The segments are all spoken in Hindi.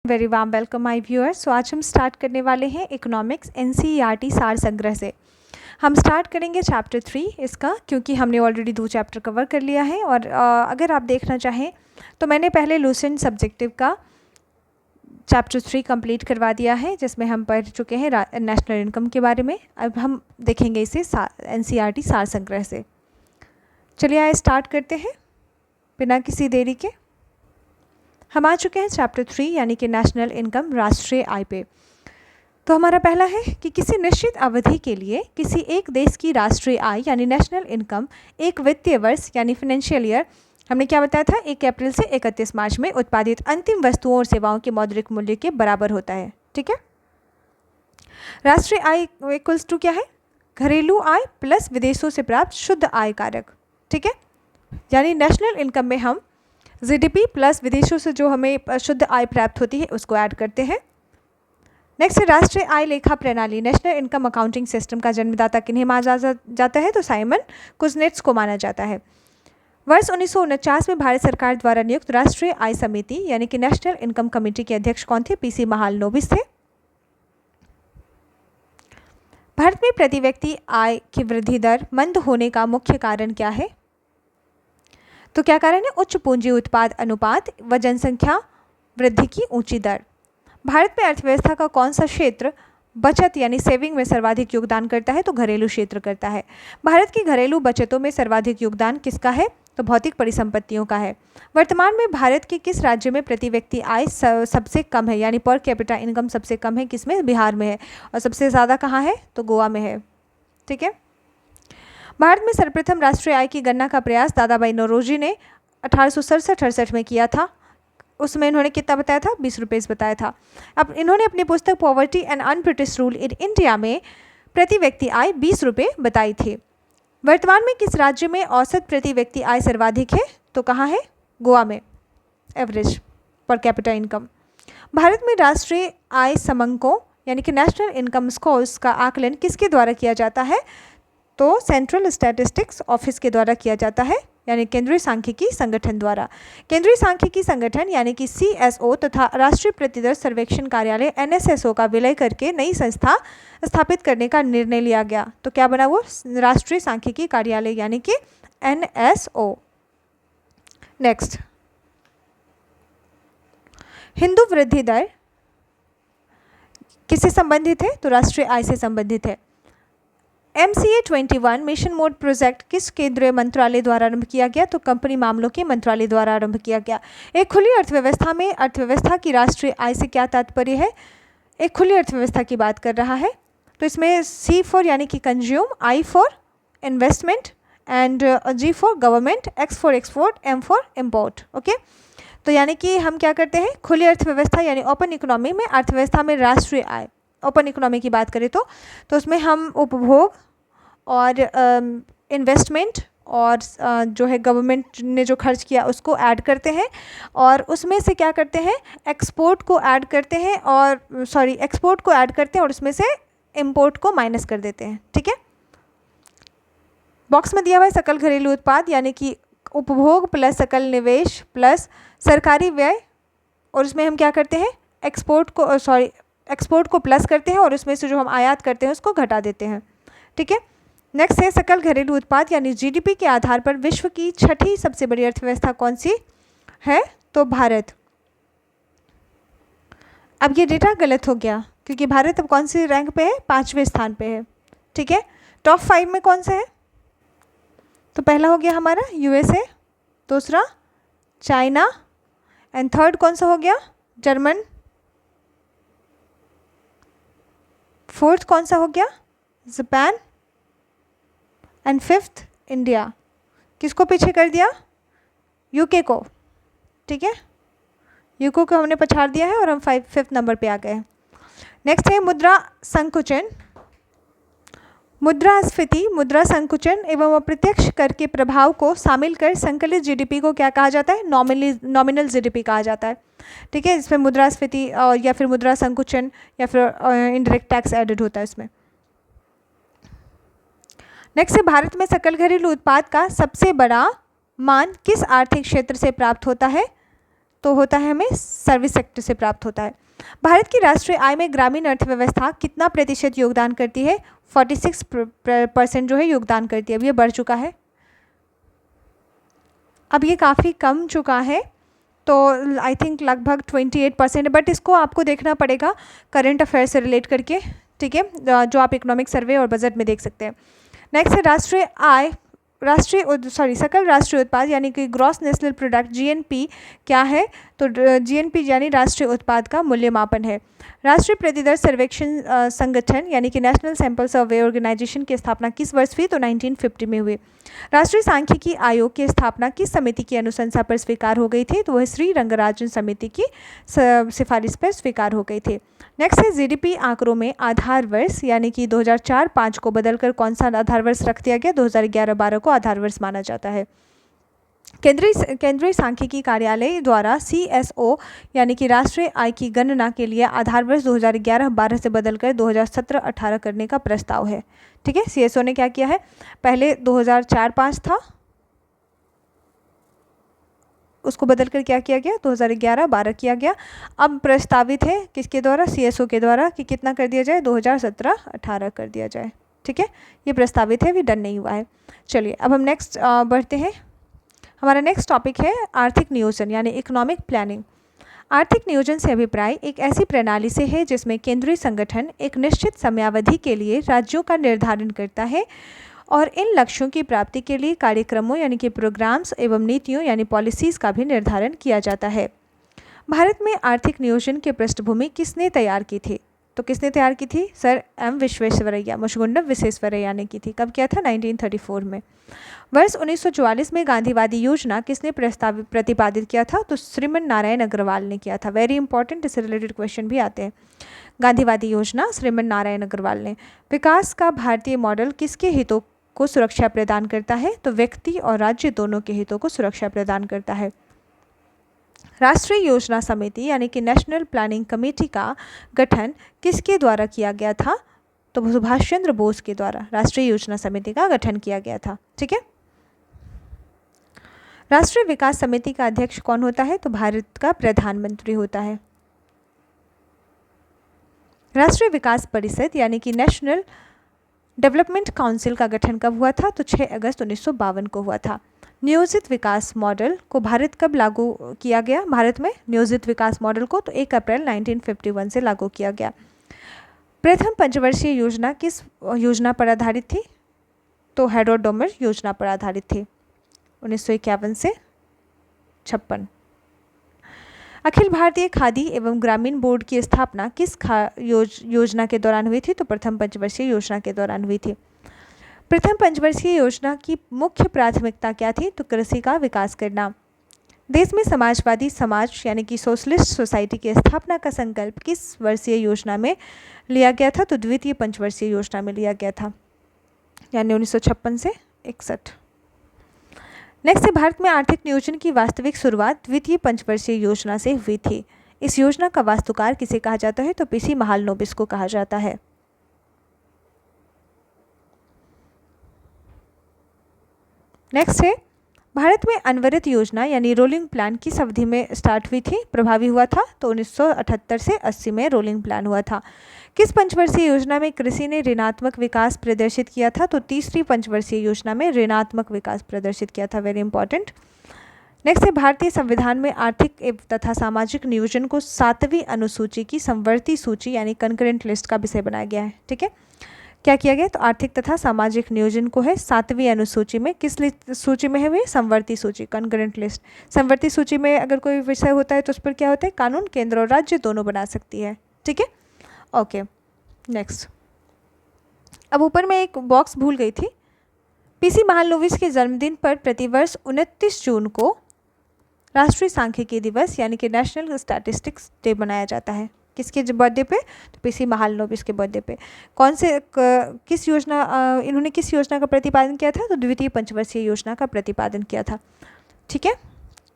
Very warm welcome my viewers. So आज हम स्टार्ट करने वाले हैं इकोनॉमिक्स एनसीईआरटी सार संग्रह से। हम स्टार्ट करेंगे चैप्टर 3 इसका, क्योंकि हमने ऑलरेडी 2 चैप्टर कवर कर लिया है। और अगर आप देखना चाहें तो मैंने पहले लूसेंट सब्जेक्टिव का चैप्टर 3 कंप्लीट करवा दिया है, जिसमें हम पढ़ चुके हैं नेशनल इनकम के बारे में। अब हम देखेंगे इसे एनसीईआरटी सार संग्रह से। चलिए आइए स्टार्ट करते हैं बिना किसी देरी के। हम आ चुके हैं चैप्टर 3 यानी कि नेशनल इनकम, राष्ट्रीय आय पे। तो हमारा पहला है कि किसी निश्चित अवधि के लिए किसी एक देश की राष्ट्रीय आय यानी नेशनल इनकम एक वित्तीय वर्ष यानी फाइनेंशियल ईयर, हमने क्या बताया था, 1 अप्रैल से 31 मार्च में उत्पादित अंतिम वस्तुओं और सेवाओं के मौद्रिक मूल्य के बराबर होता है। ठीक है। राष्ट्रीय आय इक्वल्स टू क्या है, घरेलू आय प्लस विदेशों से प्राप्त शुद्ध आय कारक। ठीक है। यानी नेशनल इनकम में हम जीडीपी प्लस विदेशों से जो हमें शुद्ध आय प्राप्त होती है उसको ऐड करते हैं। नेक्स्ट है राष्ट्रीय आय लेखा प्रणाली। नेशनल इनकम अकाउंटिंग सिस्टम का जन्मदाता किन्हें माना जाता है, तो साइमन कुजनेट्स को माना जाता है। वर्ष 1949 में भारत सरकार द्वारा नियुक्त राष्ट्रीय आय समिति यानी कि नेशनल इनकम कमेटी के अध्यक्ष कौन थे, पीसी महालनोबिस थे। भारत में प्रति व्यक्ति आय की वृद्धि दर मंद होने का मुख्य कारण क्या है, तो क्या कारण है, उच्च पूंजी उत्पाद अनुपात व जनसंख्या वृद्धि की ऊंची दर। भारत में अर्थव्यवस्था का कौन सा क्षेत्र बचत यानी सेविंग में सर्वाधिक योगदान करता है, तो घरेलू क्षेत्र करता है। भारत की घरेलू बचतों में सर्वाधिक योगदान किसका है, तो भौतिक परिसंपत्तियों का है। वर्तमान में भारत के किस राज्य में प्रति व्यक्ति आय सबसे कम है, यानी पर कैपिटा इनकम सबसे कम है, किसमें, बिहार में है। और सबसे ज़्यादा कहाँ है, तो गोवा में है। ठीक है। भारत में सर्वप्रथम राष्ट्रीय आय की गणना का प्रयास दादाभाई नौरोजी ने 1867-68 में किया था। उसमें इन्होंने कितना बताया था, 20 रुपीज़ बताया था। अब इन्होंने अपनी पुस्तक poverty and un-British rule in India में प्रति व्यक्ति आय 20 रुपये बताई थी। वर्तमान में किस राज्य में औसत प्रति व्यक्ति आय सर्वाधिक है, तो कहाँ है, गोवा में, average per capita income. Bharat में राष्ट्रीय आय समंकों यानी कि नेशनल इनकम स्कोर्स का आकलन किसके द्वारा किया जाता है, तो सेंट्रल स्टैटिस्टिक्स ऑफिस के द्वारा किया जाता है, यानी केंद्रीय सांख्यिकी संगठन द्वारा। केंद्रीय सांख्यिकी संगठन यानी कि CSO तथा राष्ट्रीय प्रतिदर सर्वेक्षण कार्यालय NSSO का विलय करके नई संस्था स्थापित करने का निर्णय लिया गया। तो क्या बना वो, राष्ट्रीय सांख्यिकी कार्यालय यानी कि NSO। नेक्स्ट, हिंदू वृद्धि दर किससे संबंधित है, तो राष्ट्रीय आय से संबंधित है। MCA 21 मिशन मोड प्रोजेक्ट किस केंद्रीय मंत्रालय द्वारा आरंभ किया गया, तो कंपनी मामलों के मंत्रालय द्वारा आरंभ किया गया। एक खुली अर्थव्यवस्था में अर्थव्यवस्था की राष्ट्रीय आय से क्या तात्पर्य है, एक खुली अर्थव्यवस्था की बात कर रहा है। तो इसमें C फॉर यानी कि consume, I for investment and G for government, X for export, M for import. Okay. तो यानी कि हम क्या करते हैं, खुली अर्थव्यवस्था यानी ओपन इकोनॉमी में अर्थव्यवस्था में राष्ट्रीय आय, ओपन इकोनॉमी की बात करें तो उसमें हम उपभोग और इन्वेस्टमेंट और जो है गवर्नमेंट ने जो खर्च किया उसको ऐड करते हैं, और उसमें से क्या करते हैं, एक्सपोर्ट को ऐड करते हैं, और एक्सपोर्ट को ऐड करते हैं और उसमें से इंपोर्ट को माइनस कर देते हैं। ठीक है। बॉक्स में दिया हुआ है सकल घरेलू उत्पाद यानी कि उपभोग प्लस सकल निवेश प्लस सरकारी व्यय, और उसमें हम क्या करते हैं, एक्सपोर्ट को प्लस करते हैं और उसमें से जो हम आयात करते हैं उसको घटा देते हैं। ठीक है। नेक्स्ट है सकल घरेलू उत्पाद यानी जीडीपी के आधार पर विश्व की छठी सबसे बड़ी अर्थव्यवस्था कौन सी है, तो भारत। अब ये डेटा गलत हो गया क्योंकि भारत अब कौन सी रैंक पे है, 5वें स्थान पे है। ठीक है। टॉप 5 में कौन सा है, तो पहला हो गया हमारा USA, दूसरा चाइना, एंड थर्ड कौन सा हो गया, जर्मन, फोर्थ कौन सा हो गया, जापान, एंड फिफ्थ इंडिया। किसको पीछे कर दिया, UK को। ठीक है। UK को हमने पछाड़ दिया है और हम 5th नंबर पे आ गए। नेक्स्ट है मुद्रा संकुचन। मुद्रास्फीति, मुद्रा संकुचन एवं अप्रत्यक्ष कर के प्रभाव को शामिल कर संकलित जीडीपी को क्या कहा जाता है, नॉमिनल जीडीपी कहा जाता है। ठीक है। इसमें मुद्रास्फीति या फिर मुद्रा संकुचन या फिर इनडायरेक्ट टैक्स एडेड होता है इसमें। नेक्स्ट है भारत में सकल घरेलू उत्पाद का सबसे बड़ा मान किस आर्थिक क्षेत्र से प्राप्त होता है, तो होता है हमें सर्विस सेक्टर से प्राप्त होता है। भारत की राष्ट्रीय आय में ग्रामीण अर्थव्यवस्था कितना प्रतिशत योगदान करती है? 46% जो है योगदान करती है। अब ये बढ़ चुका है, अब ये काफ़ी कम चुका है, तो आई थिंक लगभग 28% है, बट इसको आपको देखना पड़ेगा करंट अफेयर से रिलेट करके, ठीक है, जो आप इकोनॉमिक सर्वे और बजट में देख सकते हैं। नेक्स्ट है सकल राष्ट्रीय उत्पाद यानी कि ग्रॉस नेशनल प्रोडक्ट, जीएनपी क्या है? तो जीएनपी यानी राष्ट्रीय उत्पाद का मूल्यमापन है। राष्ट्रीय प्रतिदर सर्वेक्षण संगठन यानी कि नेशनल सैंपल सर्वे ऑर्गेनाइजेशन की स्थापना किस वर्ष हुई? तो 1950 में हुई। राष्ट्रीय सांख्यिकी आयोग की स्थापना किस समिति की अनुशंसा पर स्वीकार हो गई थी? तो वह श्री रंगराजन समिति की सिफारिश पर स्वीकार हो गई थी। नेक्स्ट है जीडीपी आंकड़ों में आधार वर्ष यानी कि 2004-05 को बदलकर कौन सा आधार वर्ष रख दिया गया? 2011-12 को आधार वर्ष माना जाता है। केंद्रीय सांख्यिकी कार्यालय द्वारा सीएसओ यानी कि राष्ट्रीय आय की गणना के लिए आधार वर्ष 2011-12 से बदलकर 2017-18 करने का प्रस्ताव है। ठीक है, सीएसओ ने क्या किया है? पहले 2004-05 था, उसको बदलकर क्या किया गया? 2011-12 किया गया। अब प्रस्तावित है किसके द्वारा? सीएसओ के द्वारा कि कितना कर दिया जाए? 2017-18 कर दिया जाए। ठीक है, ये प्रस्तावित है, अभी डन नहीं हुआ है। चलिए अब हम नेक्स्ट बढ़ते हैं। हमारा नेक्स्ट टॉपिक है आर्थिक नियोजन यानी इकोनॉमिक प्लानिंग। आर्थिक नियोजन से अभिप्राय एक ऐसी प्रणाली से है जिसमें केंद्रीय संगठन एक निश्चित समयावधि के लिए राज्यों का निर्धारण करता है और इन लक्ष्यों की प्राप्ति के लिए कार्यक्रमों यानी कि प्रोग्राम्स एवं नीतियों यानी पॉलिसीज़ का भी निर्धारण किया जाता है। भारत में आर्थिक नियोजन की पृष्ठभूमि किसने तैयार की थी? तो किसने तैयार की थी? सर एम विश्वेश्वरैया, मुशुकुंडम विश्वेश्वरैया ने की थी। कब किया था? 1934 में। वर्ष 1944 में गांधीवादी योजना किसने प्रतिपादित किया था? तो श्रीमन नारायण अग्रवाल ने किया था। वेरी इंपॉर्टेंट, इससे रिलेटेड क्वेश्चन भी आते हैं। गांधीवादी योजना श्रीमन नारायण अग्रवाल ने। विकास का भारतीय मॉडल किसके हितों को सुरक्षा प्रदान करता है? तो व्यक्ति और राज्य दोनों के हितों को सुरक्षा प्रदान करता है। राष्ट्रीय योजना समिति यानी कि नेशनल प्लानिंग कमेटी का गठन किसके द्वारा किया गया था? तो सुभाष चंद्र बोस के द्वारा राष्ट्रीय योजना समिति का गठन किया गया था। ठीक है, राष्ट्रीय विकास समिति का अध्यक्ष कौन होता है? तो भारत का प्रधानमंत्री होता है। राष्ट्रीय विकास परिषद यानी कि नेशनल डेवलपमेंट काउंसिल का गठन कब हुआ था? तो 6 अगस्त 1952 को हुआ था। नियोजित विकास मॉडल को भारत कब लागू किया गया? भारत में नियोजित विकास मॉडल को तो 1 अप्रैल 1951 से लागू किया गया। प्रथम पंचवर्षीय योजना किस योजना पर आधारित थी? तो हेडोडोमर योजना पर आधारित थी, 1951 से 56। अखिल भारतीय खादी एवं ग्रामीण बोर्ड की स्थापना किस योजना के दौरान हुई थी? तो प्रथम पंचवर्षीय योजना के दौरान हुई थी। प्रथम पंचवर्षीय योजना की मुख्य प्राथमिकता क्या थी? तो कृषि का विकास करना। देश में समाजवादी समाज यानी कि सोशलिस्ट सोसाइटी की स्थापना का संकल्प किस वर्षीय योजना में लिया गया था? तो द्वितीय पंचवर्षीय योजना में लिया गया था, यानी 1956 से 61। नेक्स्ट है भारत में आर्थिक नियोजन की वास्तविक शुरुआत द्वितीय पंचवर्षीय योजना से हुई थी। इस योजना का वास्तुकार किसे कहा जाता है? तो पीसी महालनोबिस को कहा जाता है। नेक्स्ट है भारत में अनवरत योजना यानी रोलिंग प्लान किस अवधि में स्टार्ट हुई थी, प्रभावी हुआ था? तो 1978 से 80 में रोलिंग प्लान हुआ था। किस पंचवर्षीय योजना में कृषि ने ऋणात्मक विकास प्रदर्शित किया था? तो तीसरी पंचवर्षीय योजना में ऋणात्मक विकास प्रदर्शित किया था। Very important. नेक्स्ट है भारतीय संविधान में आर्थिक तथा सामाजिक नियोजन को 7वीं अनुसूची की समवर्ती सूची यानी कंकरेंट लिस्ट का विषय बनाया गया है। ठीक है, क्या किया गया? तो आर्थिक तथा सामाजिक नियोजन को है 7वीं अनुसूची में। किस सूची में है वे? समवर्ती सूची, कंकरेंट लिस्ट। समवर्ती सूची में अगर कोई विषय होता है तो उस पर क्या होता है? कानून केंद्र और राज्य दोनों बना सकती है। ठीक है, ओके। नेक्स्ट, अब ऊपर में एक बॉक्स भूल गई थी। पीसी महालनोबिस के जन्मदिन पर प्रतिवर्ष 29 जून को राष्ट्रीय सांख्यिकी दिवस यानी कि नेशनल स्टैटिस्टिक्स डे मनाया जाता है। किसके बर्थडे पे? तो पीसी महालनोबिस के बर्थडे पे। किस योजना इन्होंने किस योजना का प्रतिपादन किया था? तो द्वितीय पंचवर्षीय योजना का प्रतिपादन किया था। ठीक है,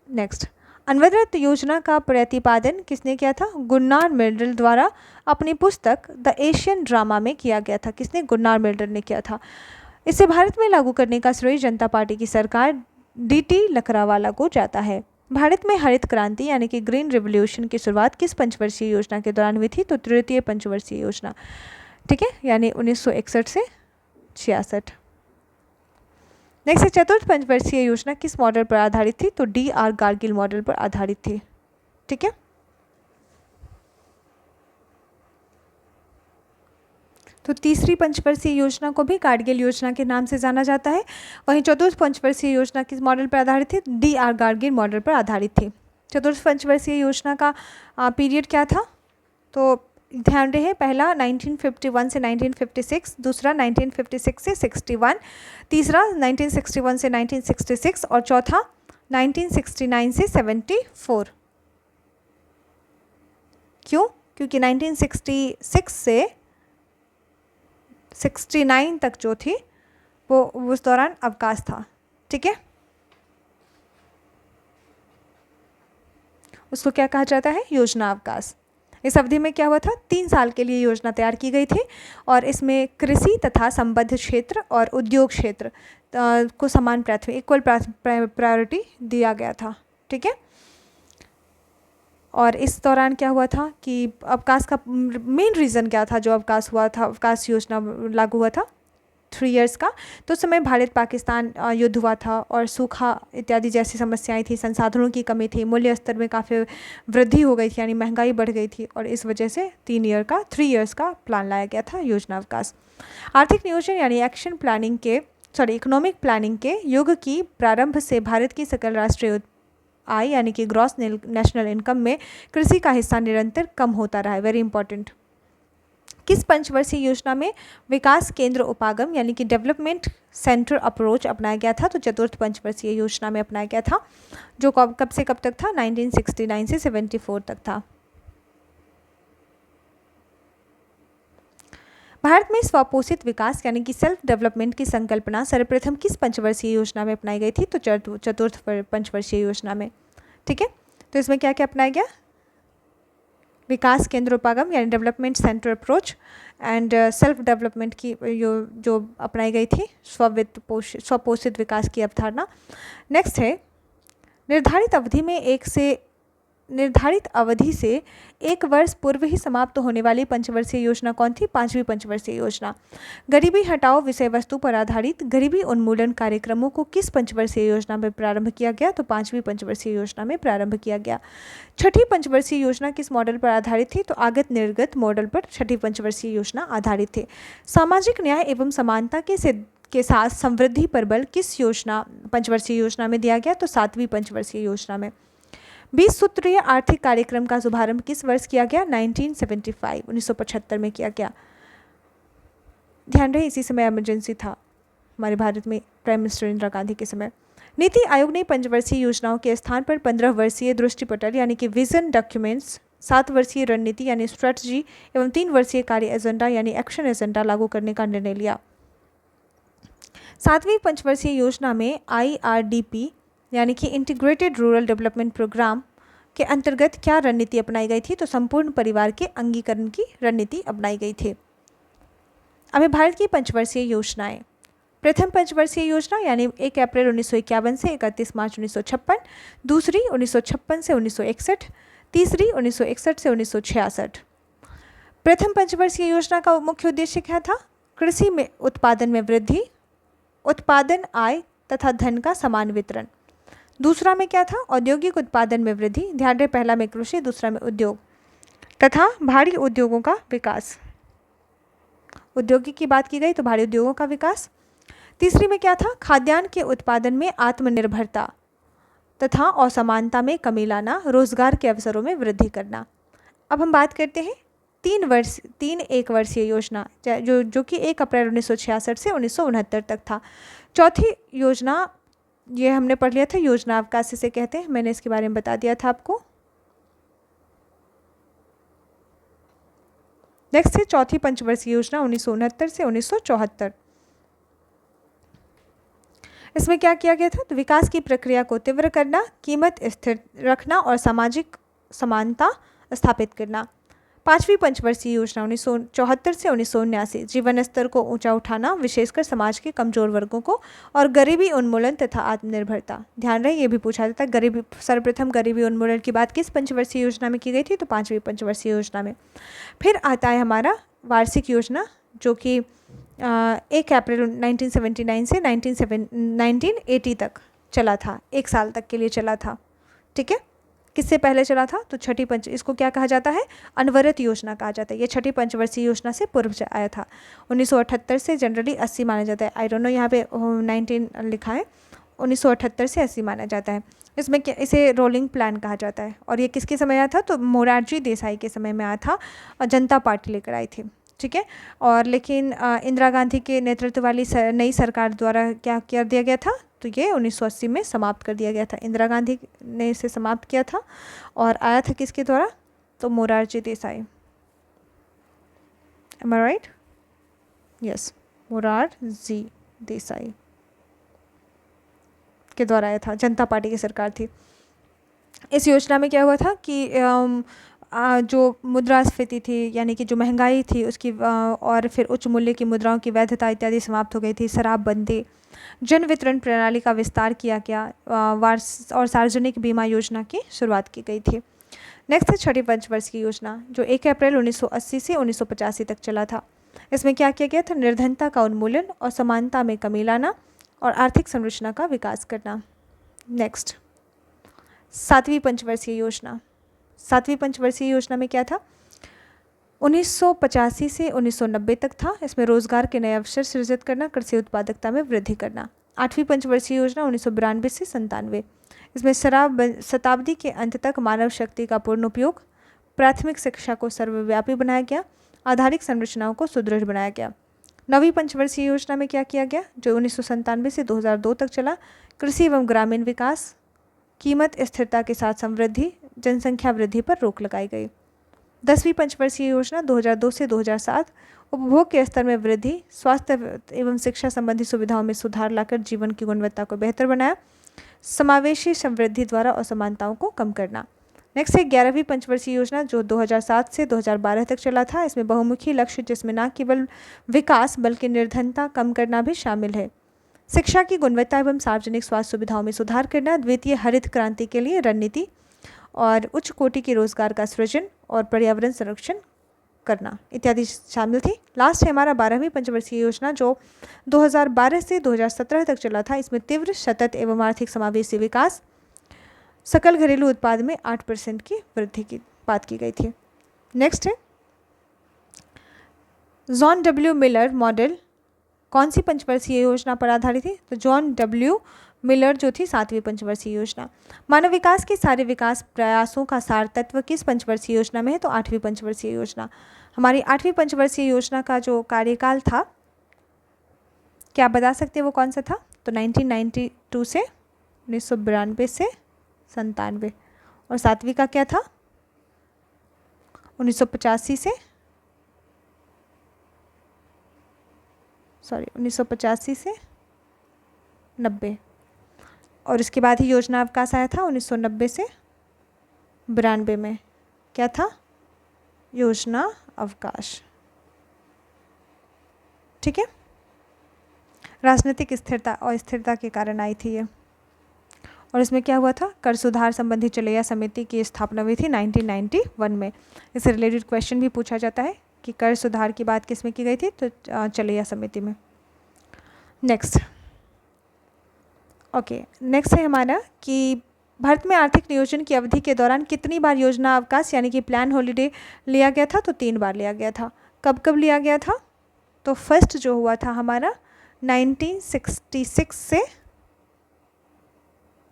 नेक्स्ट, अनवरत योजना का प्रतिपादन किसने किया था? गुन्नार मिल्टन द्वारा अपनी पुस्तक द एशियन ड्रामा में किया गया था। किसने? गुन्नार मिल्टन ने किया था। इसे भारत में लागू करने का श्रेय जनता पार्टी की सरकार डीटी लकरावाला को जाता है। भारत में हरित क्रांति यानी कि ग्रीन रिवॉल्यूशन की शुरुआत किस पंचवर्षीय योजना के दौरान हुई थी? तो तृतीय पंचवर्षीय योजना, ठीक है, यानी 1961 से 66। नेक्स्ट है, चतुर्थ पंचवर्षीय योजना किस मॉडल पर आधारित थी? तो DR गार्गिल मॉडल पर आधारित थी, ठीक है। तो तीसरी पंचवर्षीय योजना को भी गार्गिल योजना के नाम से जाना जाता है। वहीं चतुर्थ पंचवर्षीय योजना किस मॉडल पर आधारित थी? DR गार्गिल मॉडल पर आधारित थी। चतुर्थ पंचवर्षीय योजना का पीरियड क्या था? तो ध्यान रहे, पहला 1951 से 1956, दूसरा 1956 से 61, तीसरा 1961 से 1966 और चौथा 1969 से 74। क्यों? क्योंकि 1966 से 69 तक जो थी वो उस दौरान अवकाश था, ठीक है। उसको क्या कहा जाता है? योजना अवकाश। इस अवधि में क्या हुआ था? 3 साल के लिए योजना तैयार की गई थी और इसमें कृषि तथा संबद्ध क्षेत्र और उद्योग क्षेत्र को समान इक्वल प्रायोरिटी दिया गया था, ठीक है। और इस दौरान क्या हुआ था कि अवकाश का मेन रीज़न क्या था? जो अवकाश हुआ था, अवकाश योजना लागू हुआ था 3 इयर्स का, तो उस समय भारत पाकिस्तान युद्ध हुआ था और सूखा इत्यादि जैसी समस्याएं थी, संसाधनों की कमी थी, मूल्य स्तर में काफ़ी वृद्धि हो गई थी, यानी महंगाई बढ़ गई थी और इस वजह से 3 इयर्स का प्लान लाया गया था, योजना अवकाश। आर्थिक नियोजन यानी इकोनॉमिक प्लानिंग के युग की प्रारंभ से भारत की सकल राष्ट्रीय आय यानी कि ग्रॉस नेशनल इनकम में कृषि का हिस्सा निरंतर कम होता रहा है। Very important. किस पंचवर्षीय योजना में विकास केंद्र उपागम यानी कि डेवलपमेंट सेंटर अप्रोच अपनाया गया था? तो चतुर्थ पंचवर्षीय योजना में अपनाया गया था, जो कब से कब तक था? 1969 से 74 तक था। भारत में स्वपोषित विकास यानी कि सेल्फ डेवलपमेंट की संकल्पना सर्वप्रथम किस पंचवर्षीय योजना में अपनाई गई थी? तो चतुर्थ पंचवर्षीय योजना में, ठीक है। तो इसमें क्या क्या अपनाया गया? विकास केंद्र उपागम यानी development centre approach and self development की जो अपनाई गई थी, स्वपोषित विकास की अवधारणा। नेक्स्ट है, निर्धारित अवधि से 1 वर्ष पूर्व ही समाप्त होने वाली पंचवर्षीय योजना कौन थी? 5वीं पंचवर्षीय योजना। गरीबी हटाओ विषय वस्तु पर आधारित गरीबी उन्मूलन कार्यक्रमों को किस पंचवर्षीय योजना में प्रारंभ किया गया? तो 5वीं पंचवर्षीय योजना में प्रारंभ किया गया। छठी पंचवर्षीय योजना किस मॉडल पर आधारित थी? तो आगत निर्गत मॉडल पर छठी पंचवर्षीय योजना आधारित थी। सामाजिक न्याय एवं समानता के साथ समृद्धि पर बल किस पंचवर्षीय योजना में दिया गया? तो 7वीं पंचवर्षीय योजना में। 20 सूत्रीय आर्थिक कार्यक्रम का शुभारंभ किस वर्ष किया गया? 1975 में किया गया। ध्यान रहे, इसी समय इमरजेंसी था हमारे भारत में, प्राइम मिनिस्टर इंदिरा गांधी के समय। नीति आयोग ने पंचवर्षीय योजनाओं के स्थान पर 15 वर्षीय दृष्टिपटल यानी कि विजन डॉक्यूमेंट्स, 7 वर्षीय रणनीति यानी स्ट्रेटजी एवं 3 वर्षीय कार्य एजेंडा यानी एक्शन एजेंडा लागू करने का निर्णय लिया। 7वीं पंचवर्षीय योजना में IRDP यानी कि इंटीग्रेटेड रूरल डेवलपमेंट प्रोग्राम के अंतर्गत क्या रणनीति अपनाई गई थी? तो संपूर्ण परिवार के अंगीकरण की रणनीति अपनाई गई थी। अब है भारत की पंचवर्षीय योजनाएं। प्रथम पंचवर्षीय योजना यानी 1 अप्रैल 1951 से 31 मार्च 1956, दूसरी 1956 से 1961, तीसरी 1961 से 1966। प्रथम पंचवर्षीय योजना का मुख्य उद्देश्य क्या था? कृषि में उत्पादन में वृद्धि, उत्पादन आय तथा धन का समान वितरण। दूसरा में क्या था? औद्योगिक उत्पादन में वृद्धि, ध्यान रहे पहला में कृषि दूसरा में उद्योग, तथा भारी उद्योगों का विकास। औद्योगिक की बात की गई तो भारी उद्योगों का विकास। तीसरी में क्या था? खाद्यान्न के उत्पादन में आत्मनिर्भरता तथा असमानता में कमी लाना, रोजगार के अवसरों में वृद्धि करना। अब हम बात करते हैं 3 एक वर्षीय योजना जो कि 1 अप्रैल 1966 से 1969 तक था। चौथी योजना ये हमने पढ़ लिया था, योजना अवकाश इसे कहते हैं, मैंने इसके बारे में बता दिया था आपको। नेक्स्ट है चौथी पंचवर्षीय योजना 1969 से 1974। इसमें क्या किया गया था? तो विकास की प्रक्रिया को तीव्र करना, कीमत स्थिर रखना और सामाजिक समानता स्थापित करना। पांचवी पंचवर्षीय योजना 1974 से 1979, जीवन स्तर को ऊंचा उठाना, विशेषकर समाज के कमजोर वर्गों को, और गरीबी उन्मूलन तथा आत्मनिर्भरता। ध्यान रहे ये भी पूछा जाता है, गरीबी, सर्वप्रथम गरीबी उन्मूलन की बात किस पंचवर्षीय योजना में की गई थी, तो पांचवी पंचवर्षीय योजना में। फिर आता है हमारा वार्षिक योजना, जो कि 1 अप्रैल 1979 से 1980 तक चला था, 1 साल तक के लिए चला था। ठीक है, किससे पहले चला था, तो छठी इसको क्या कहा जाता है, अनवरत योजना कहा जाता है। ये छठी पंचवर्षीय योजना से पूर्व आया था। 1978 से जनरली 80 माना जाता है। आई डोंट नो यहाँ पे 19 लिखा है, 1978 से 80 माना जाता है। इसमें क्या, इसे रोलिंग प्लान कहा जाता है। और ये किसके समय आया था, तो मोरारजी देसाई के समय में आया था, और जनता पार्टी लेकर आई थी। ठीक है, और लेकिन इंदिरा गांधी के नेतृत्व वाली नई सरकार द्वारा क्या कर दिया गया था, तो ये 1980 में समाप्त कर दिया गया था। इंदिरा गांधी ने इसे समाप्त किया था, और आया था किसके द्वारा, तो मोरारजी देसाई। एम आई राइट? यस, मोरारजी देसाई के द्वारा आया था, जनता पार्टी की सरकार थी। इस योजना में क्या हुआ था कि जो मुद्रास्फीति थी, यानी कि जो महंगाई थी उसकी, और फिर उच्च मूल्य की मुद्राओं की वैधता इत्यादि समाप्त हो गई थी। शराबबंदी, जन वितरण प्रणाली का विस्तार किया गया, और सार्वजनिक बीमा योजना की शुरुआत की गई थी। नेक्स्ट है छठी पंचवर्षीय योजना, जो 1 अप्रैल 1980 से 1985 तक चला था। इसमें क्या किया गया था, निर्धनता का उन्मूलन और समानता में कमी लाना, और आर्थिक संरचना का विकास करना। नेक्स्ट, सातवीं पंचवर्षीय योजना। सातवीं पंचवर्षीय योजना में क्या था, 1985 से 1990 तक था। इसमें रोजगार के नए अवसर सृजित करना, कृषि उत्पादकता में वृद्धि करना। आठवीं पंचवर्षीय योजना 1992 से 97। इसमें शताब्दी के अंत तक मानव शक्ति का पूर्ण उपयोग, प्राथमिक शिक्षा को सर्वव्यापी बनाया गया, आधारिक संरचनाओं को सुदृढ़ बनाया गया। नवीं पंचवर्षीय योजना में क्या किया गया, जो 1997 से 2002 तक चला, कृषि एवं ग्रामीण विकास, कीमत स्थिरता के साथ समृद्धि, जनसंख्या वृद्धि पर रोक लगाई गई। 10वीं पंचवर्षीय योजना 2002 से 2007, उपभोग के स्तर में वृद्धि, स्वास्थ्य एवं शिक्षा संबंधी सुविधाओं में सुधार लाकर जीवन की गुणवत्ता को बेहतर बनाया, समावेशी समृद्धि द्वारा असमानताओं को कम करना। नेक्स्ट है 11वीं पंचवर्षीय योजना, जो 2007 से 2012 तक चला था। इसमें बहुमुखी लक्ष्य, जिसमें न केवल विकास बल्कि निर्धनता कम करना भी शामिल है। शिक्षा की गुणवत्ता एवं सार्वजनिक स्वास्थ्य सुविधाओं में सुधार करना, द्वितीय हरित क्रांति के लिए रणनीति, और उच्च कोटि के रोजगार का सृजन और पर्यावरण संरक्षण करना इत्यादि शामिल थी। लास्ट है हमारा 12वीं पंचवर्षीय योजना, जो 2012 से 2017 तक चला था। इसमें तीव्र, सतत एवं आर्थिक समावेशी विकास, सकल घरेलू उत्पाद में 8% की वृद्धि की बात की गई थी। नेक्स्ट है जॉन डब्ल्यू मिलर मॉडल, कौन सी पंचवर्षीय योजना पर आधारित थी, तो जॉन डब्ल्यू मिलर जो थी 7वीं पंचवर्षीय योजना। मानव विकास के सारे विकास प्रयासों का सार तत्व किस पंचवर्षीय योजना में है, तो 8वीं पंचवर्षीय योजना। हमारी 8वीं पंचवर्षीय योजना का जो कार्यकाल था, क्या आप बता सकते हैं वो कौन सा था, तो 1992 से 1992 से 97। और 7वीं का क्या था, 1985 से 90। और इसके बाद ही योजना अवकाश आया था 1990 से 92 में। क्या था, योजना अवकाश। ठीक है, राजनीतिक स्थिरता और स्थिरता के कारण आई थी ये। और इसमें क्या हुआ था, कर सुधार संबंधी चलैया समिति की स्थापना हुई थी 1991 में। इससे रिलेटेड क्वेश्चन भी पूछा जाता है कि कर सुधार की बात किस में की गई थी, तो चलैया समिति में। नेक्स्ट नेक्स्ट है हमारा कि भारत में आर्थिक नियोजन की अवधि के दौरान कितनी बार योजना अवकाश यानी कि प्लान हॉलीडे लिया गया था, तो 3 बार लिया गया था। कब कब लिया गया था, तो फर्स्ट जो हुआ था हमारा 1966 से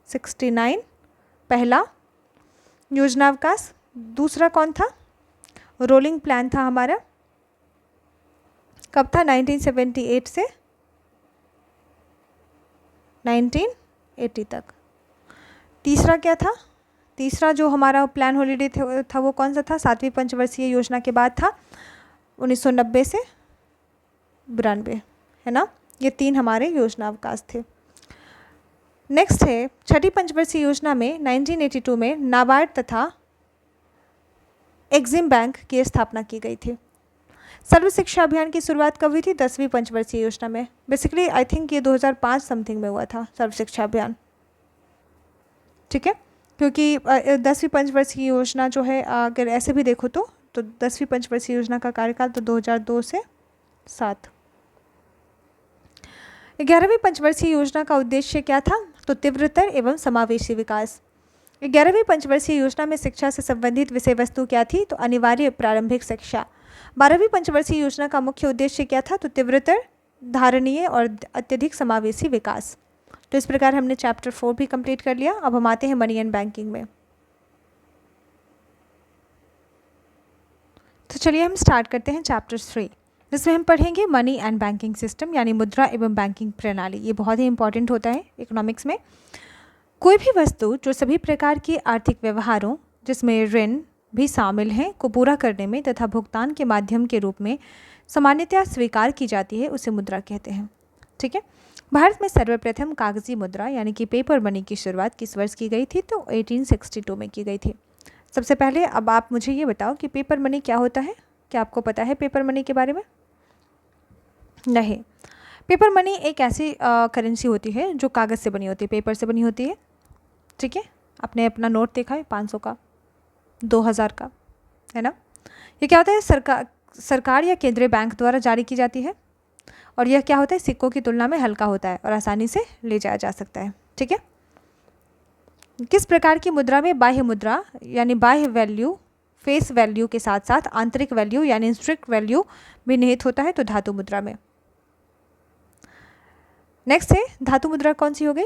69 पहला योजना अवकाश। दूसरा कौन था, रोलिंग प्लान था हमारा, कब था, 1978 से 1980 तक। तीसरा क्या था, तीसरा जो हमारा प्लान हॉलीडे था वो कौन सा था, 7वीं पंचवर्षीय योजना के बाद था, 1990 से 92, है ना। ये 3 हमारे योजना अवकाश थे। नेक्स्ट है छठी पंचवर्षीय योजना में 1982 में नाबार्ड तथा एग्जिम बैंक की स्थापना की गई थी। सर्व शिक्षा अभियान की शुरुआत कब हुई थी? 10वीं पंचवर्षीय योजना में। बेसिकली आई थिंक ये 2005 समथिंग में हुआ था सर्व शिक्षा अभियान, ठीक है, क्योंकि 10वीं पंचवर्षीय योजना जो है, अगर ऐसे भी देखो तो 10वीं पंचवर्षीय योजना का कार्यकाल तो 2002 से 7। 11वीं पंचवर्षीय योजना का उद्देश्य क्या था? तो तीव्रतर एवं समावेशी विकास। 11वीं पंचवर्षीय योजना में शिक्षा से संबंधित विषय वस्तु क्या थी? तो अनिवार्य प्रारंभिक शिक्षा। 12वीं पंचवर्षीय योजना का मुख्य उद्देश्य क्या था? तो तीव्रतर, धारणीय और अत्यधिक समावेशी विकास। तो इस प्रकार हमने चैप्टर 4 भी कंप्लीट कर लिया। अब हम आते हैं मनी एंड बैंकिंग में। तो चलिए हम स्टार्ट करते हैं चैप्टर 3, जिसमें हम पढ़ेंगे मनी एंड बैंकिंग सिस्टम, यानी मुद्रा एवं बैंकिंग प्रणाली। ये बहुत ही इंपॉर्टेंट होता है इकोनॉमिक्स में। कोई भी वस्तु जो सभी प्रकार के आर्थिक व्यवहारों, जिसमें ऋण भी शामिल हैं, को पूरा करने में तथा भुगतान के माध्यम के रूप में सामान्यतया स्वीकार की जाती है, उसे मुद्रा कहते हैं, ठीक है। भारत में सर्वप्रथम कागजी मुद्रा यानी कि पेपर मनी की शुरुआत किस वर्ष की गई थी? तो 1862 में की गई थी सबसे पहले। अब आप मुझे ये बताओ कि पेपर मनी क्या होता है? क्या आपको पता है पेपर मनी के बारे में? नहीं। पेपर मनी एक ऐसी करेंसी होती है जो कागज़ से बनी होती है, पेपर से बनी होती है, ठीक है। आपने अपना नोट देखा है 500 का, 2000 का, है ना। ये क्या होता है? सरकार या केंद्रीय बैंक द्वारा जारी की जाती है, और यह क्या होता है? सिक्कों की तुलना में हल्का होता है और आसानी से ले जाया जा सकता है, ठीक है। किस प्रकार की मुद्रा में बाह्य मुद्रा यानी बाह्य वैल्यू, फेस वैल्यू के साथ साथ आंतरिक वैल्यू यानी इंस्ट्रिक्ट वैल्यू भी निहित होता है? तो धातु मुद्रा में। नेक्स्ट है धातु मुद्रा कौन सी हो गई?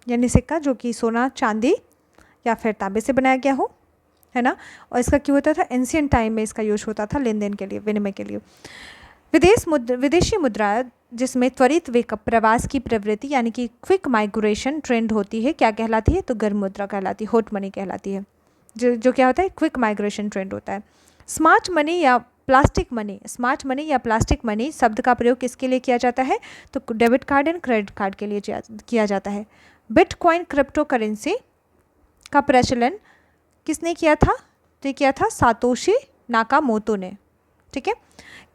यानी सिक्का जो कि सोना, चांदी या फिर तांबे से बनाया गया हो, है ना। और इसका क्यों होता था? एंशियंट टाइम में इसका यूज होता था लेन देन के लिए, विनिमय के लिए। विदेशी मुद्रा जिसमें त्वरित प्रवास की प्रवृत्ति यानी कि क्विक माइग्रेशन ट्रेंड होती है, क्या कहलाती है? तो गर्म मुद्रा कहलाती है, हॉट मनी कहलाती है, जो क्या होता है? क्विक माइग्रेशन ट्रेंड होता है। स्मार्ट मनी या प्लास्टिक मनी, स्मार्ट मनी या प्लास्टिक मनी शब्द का प्रयोग किसके लिए किया जाता है? तो debit card and credit card के लिए किया जाता है। बिटकॉइन क्रिप्टो करेंसी का प्रचलन किसने किया था? तो किया था सातोशी नाकामोतो ने, ठीक है।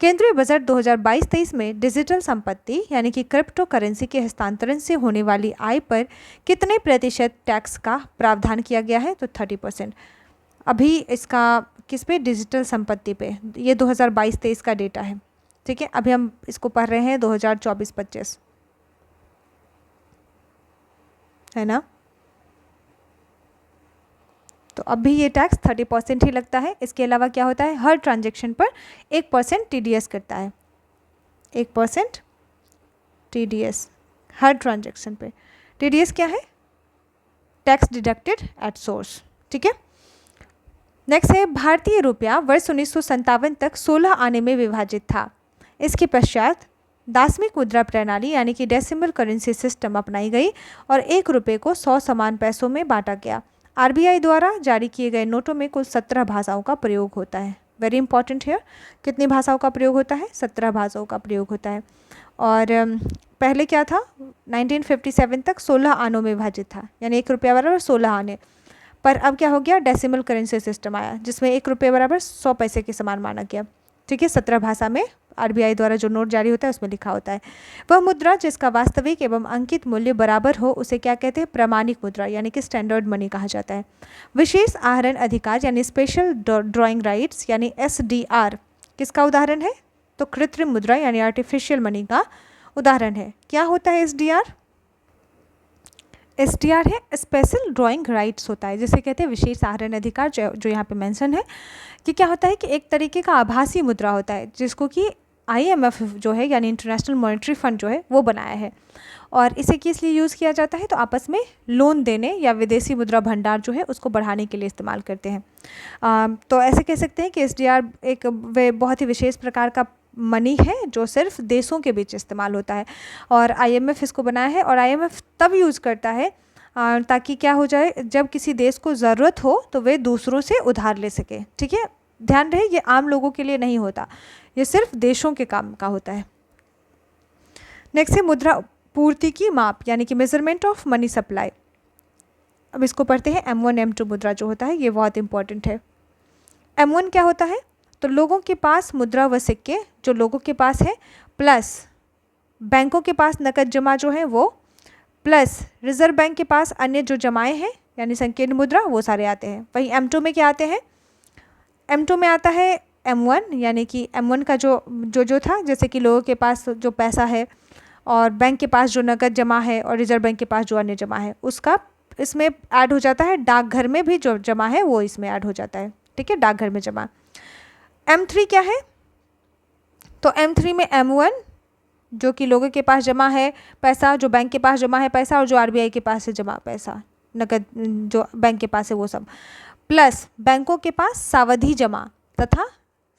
केंद्रीय बजट 2022-23 में डिजिटल संपत्ति यानी कि क्रिप्टो करेंसी के हस्तांतरण से होने वाली आय पर कितने प्रतिशत टैक्स का प्रावधान किया गया है? तो 30%। अभी इसका किस पे? डिजिटल संपत्ति पे। ये 2022-23 का डेटा है, ठीक है। अभी हम इसको पढ़ रहे हैं 2024-25, है ना। तो अब भी ये टैक्स 30% ही लगता है। इसके अलावा क्या होता है? हर ट्रांजैक्शन पर 1% TDS करता है, 1% TDS हर ट्रांजैक्शन पे। TDS क्या है? टैक्स डिडक्टेड एट सोर्स, ठीक है। नेक्स्ट है भारतीय रुपया वर्ष 1957 तक 16 आने में विभाजित था। इसके पश्चात दासमिक मुद्रा प्रणाली यानी कि डेसिमल करेंसी सिस्टम अपनाई गई और 1 रुपये को 100 समान पैसों में बांटा गया। RBI द्वारा जारी किए गए नोटों में कुल 17 भाषाओं का प्रयोग होता है। वेरी इंपॉर्टेंट है, कितनी भाषाओं का प्रयोग होता है? 17 भाषाओं का प्रयोग होता है। और पहले क्या था? 1957 तक 16 आनों में विभाजित था, यानी 1 रुपया बराबर 16 आने। पर अब क्या हो गया? डेसिमल करेंसी सिस्टम आया, जिसमें 1 रुपये बराबर 100 पैसे के समान माना गया, ठीक है। 17 भाषा में RBI द्वारा जो नोट जारी होता है उसमें लिखा होता है। वह मुद्रा जिसका वास्तविक एवं अंकित मूल्य बराबर हो उसे क्या कहते हैं? प्रामाणिक मुद्रा यानी कि स्टैंडर्ड मनी कहा जाता है। विशेष आहरण अधिकार यानी स्पेशल ड्रॉइंग राइट्स यानी SDR किसका उदाहरण है? तो कृत्रिम मुद्रा यानी आर्टिफिशियल मनी का उदाहरण है। क्या होता है SDR? SDR है स्पेशल ड्राइंग राइट्स होता है, जिसे कहते हैं विशेष आहरण अधिकार, जो यहाँ पे मेंशन है कि क्या होता है कि एक तरीके का आभासी मुद्रा होता है जिसको कि IMF जो है यानी इंटरनेशनल मॉनेटरी फंड जो है वो बनाया है। और इसे किस लिए यूज़ किया जाता है? तो आपस में लोन देने या विदेशी मुद्रा भंडार जो है उसको बढ़ाने के लिए इस्तेमाल करते हैं। तो ऐसे कह सकते हैं कि SDR एक बहुत ही विशेष प्रकार का मनी है जो सिर्फ देशों के बीच इस्तेमाल होता है, और IMF इसको बनाया है। और IMF तब यूज़ करता है ताकि क्या हो जाए, जब किसी देश को ज़रूरत हो तो वे दूसरों से उधार ले सके, ठीक है। ध्यान रहे ये आम लोगों के लिए नहीं होता, ये सिर्फ देशों के काम का होता है। नेक्स्ट है मुद्रा पूर्ति की माप यानी कि मेजरमेंट ऑफ मनी सप्लाई। अब इसको पढ़ते हैं M1 M2 मुद्रा जो होता है ये बहुत इंपॉर्टेंट है। M1 क्या होता है? तो लोगों के पास मुद्रा व सिक्के जो लोगों के पास है, प्लस बैंकों के पास नकद जमा जो है वो, प्लस रिजर्व बैंक के पास अन्य जो जमाएं हैं यानी संकीर्ण मुद्रा, वो सारे आते हैं। वहीं M2 में क्या आते हैं? M2 में आता है M1, यानी कि M1 का जो था, जैसे कि लोगों के पास जो पैसा है और बैंक के पास जो नकद जमा है और रिजर्व बैंक के पास जो अन्य जमा है, उसका इसमें ऐड हो जाता है। डाकघर में भी जो जमा है वो इसमें ऐड हो जाता है, ठीक है, डाकघर में जमा। M3 क्या है? तो M3 में M1 जो कि लोगों के पास जमा है पैसा, जो बैंक के पास जमा है पैसा, और जो RBI के पास है जमा पैसा, नकद जो बैंक के पास है वो सब, प्लस बैंकों के पास सावधि जमा तथा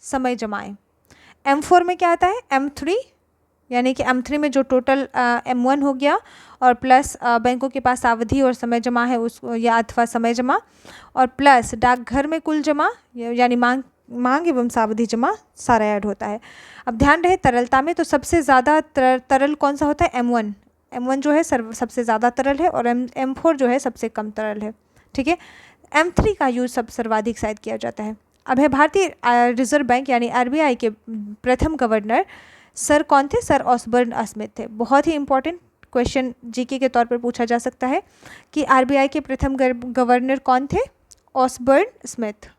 समय जमाएं। M4 में क्या आता है? M3, यानी कि M3 में जो टोटल M1 हो गया और प्लस बैंकों के पास सावधि और समय जमा है उस या अथवा समय जमा, और प्लस डाकघर में कुल जमा यानी मांग एवं सावधि जमा सारा ऐड होता है। अब ध्यान रहे तरलता में, तो सबसे ज़्यादा तरल कौन सा होता है? M1 जो है सबसे ज़्यादा तरल है, और M4 जो है सबसे कम तरल है, ठीक है। M3 का यूज़ सर्वाधिक शायद किया जाता है। अब है भारतीय रिजर्व बैंक यानी RBI के प्रथम गवर्नर सर कौन थे? सर ऑसबर्न स्मिथ थे। बहुत ही इंपॉर्टेंट क्वेश्चन जीके के तौर पर पूछा जा सकता है कि RBI के प्रथम गवर्नर कौन थे? Osborne Smith.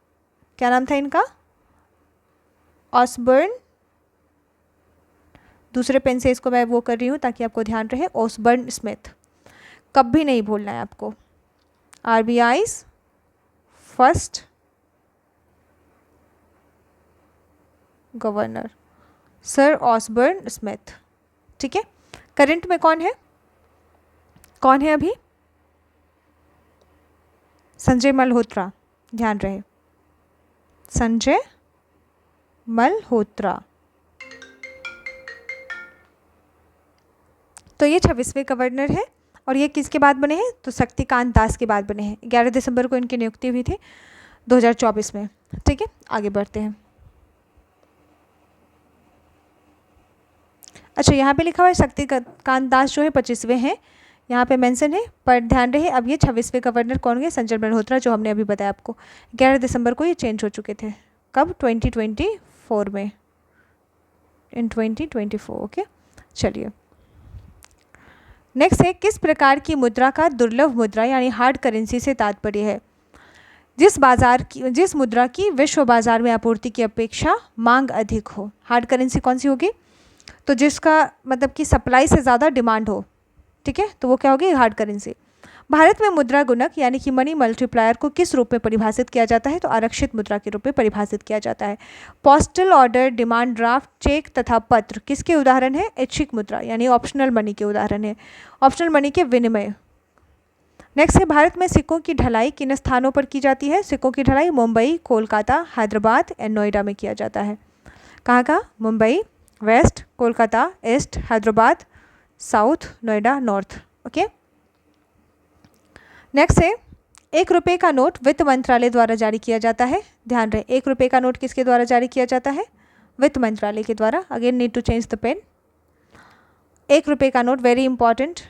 क्या नाम था इनका? ऑसबर्न। दूसरे पेन से इसको मैं वो कर रही हूँ ताकि आपको ध्यान रहे। ऑसबर्न स्मिथ, कभी नहीं भूलना है आपको। RBI's first governor sir Osborne Smith, ठीक है। करंट में कौन है? कौन है अभी? संजय मल्होत्रा, ध्यान रहे, संजय मल्होत्रा। तो ये 26वें गवर्नर है, और ये किसके बाद बने हैं? तो शक्तिकांत दास के बाद बने हैं। 11 दिसंबर को इनकी नियुक्ति हुई थी 2024 में, ठीक है। आगे बढ़ते हैं। अच्छा, यहाँ पे लिखा हुआ है शक्तिकांत दास जो है 25वें हैं, यहाँ पे मेंशन है, पर ध्यान रहे अब ये 26वें गवर्नर कौन गए? संजय मल्होत्रा, जो हमने अभी बताया आपको। 11 दिसंबर को ये चेंज हो चुके थे। कब? 2024 में, इन 2024, ओके। चलिए नेक्स्ट है, किस प्रकार की मुद्रा का दुर्लभ मुद्रा यानी हार्ड करेंसी से तात्पर्य है? जिस मुद्रा की विश्व बाजार में आपूर्ति की अपेक्षा मांग अधिक हो। हार्ड करेंसी कौन सी होगी? तो जिसका मतलब कि सप्लाई से ज़्यादा डिमांड हो, ठीक है, तो वो क्या होगी? Hard currency. भारत में मुद्रा गुणक यानी कि मनी मल्टीप्लायर को किस रूप में परिभाषित किया जाता है? तो आरक्षित मुद्रा के रूप में परिभाषित किया जाता है। Postal order, demand draft, cheque तथा पत्र किसके उदाहरण है? ऐच्छिक मुद्रा यानी ऑप्शनल मनी के उदाहरण है, ऑप्शनल मनी के विनिमय। नेक्स्ट है, भारत में सिक्कों की ढलाई किन स्थानों पर की जाती है? सिक्कों की ढलाई मुंबई, कोलकाता, हैदराबाद एंड नोएडा में किया जाता है। कहाँ कहाँ? Mumbai west, Kolkata east, Hyderabad south, Noida north, okay. Next है, 1 रुपये का नोट वित्त मंत्रालय द्वारा जारी किया जाता है। ध्यान रहे, 1 रुपये का नोट किसके द्वारा जारी किया जाता है? वित्त मंत्रालय के द्वारा। Again need to change the pen. 1 रुपये का नोट, वेरी इंपॉर्टेंट,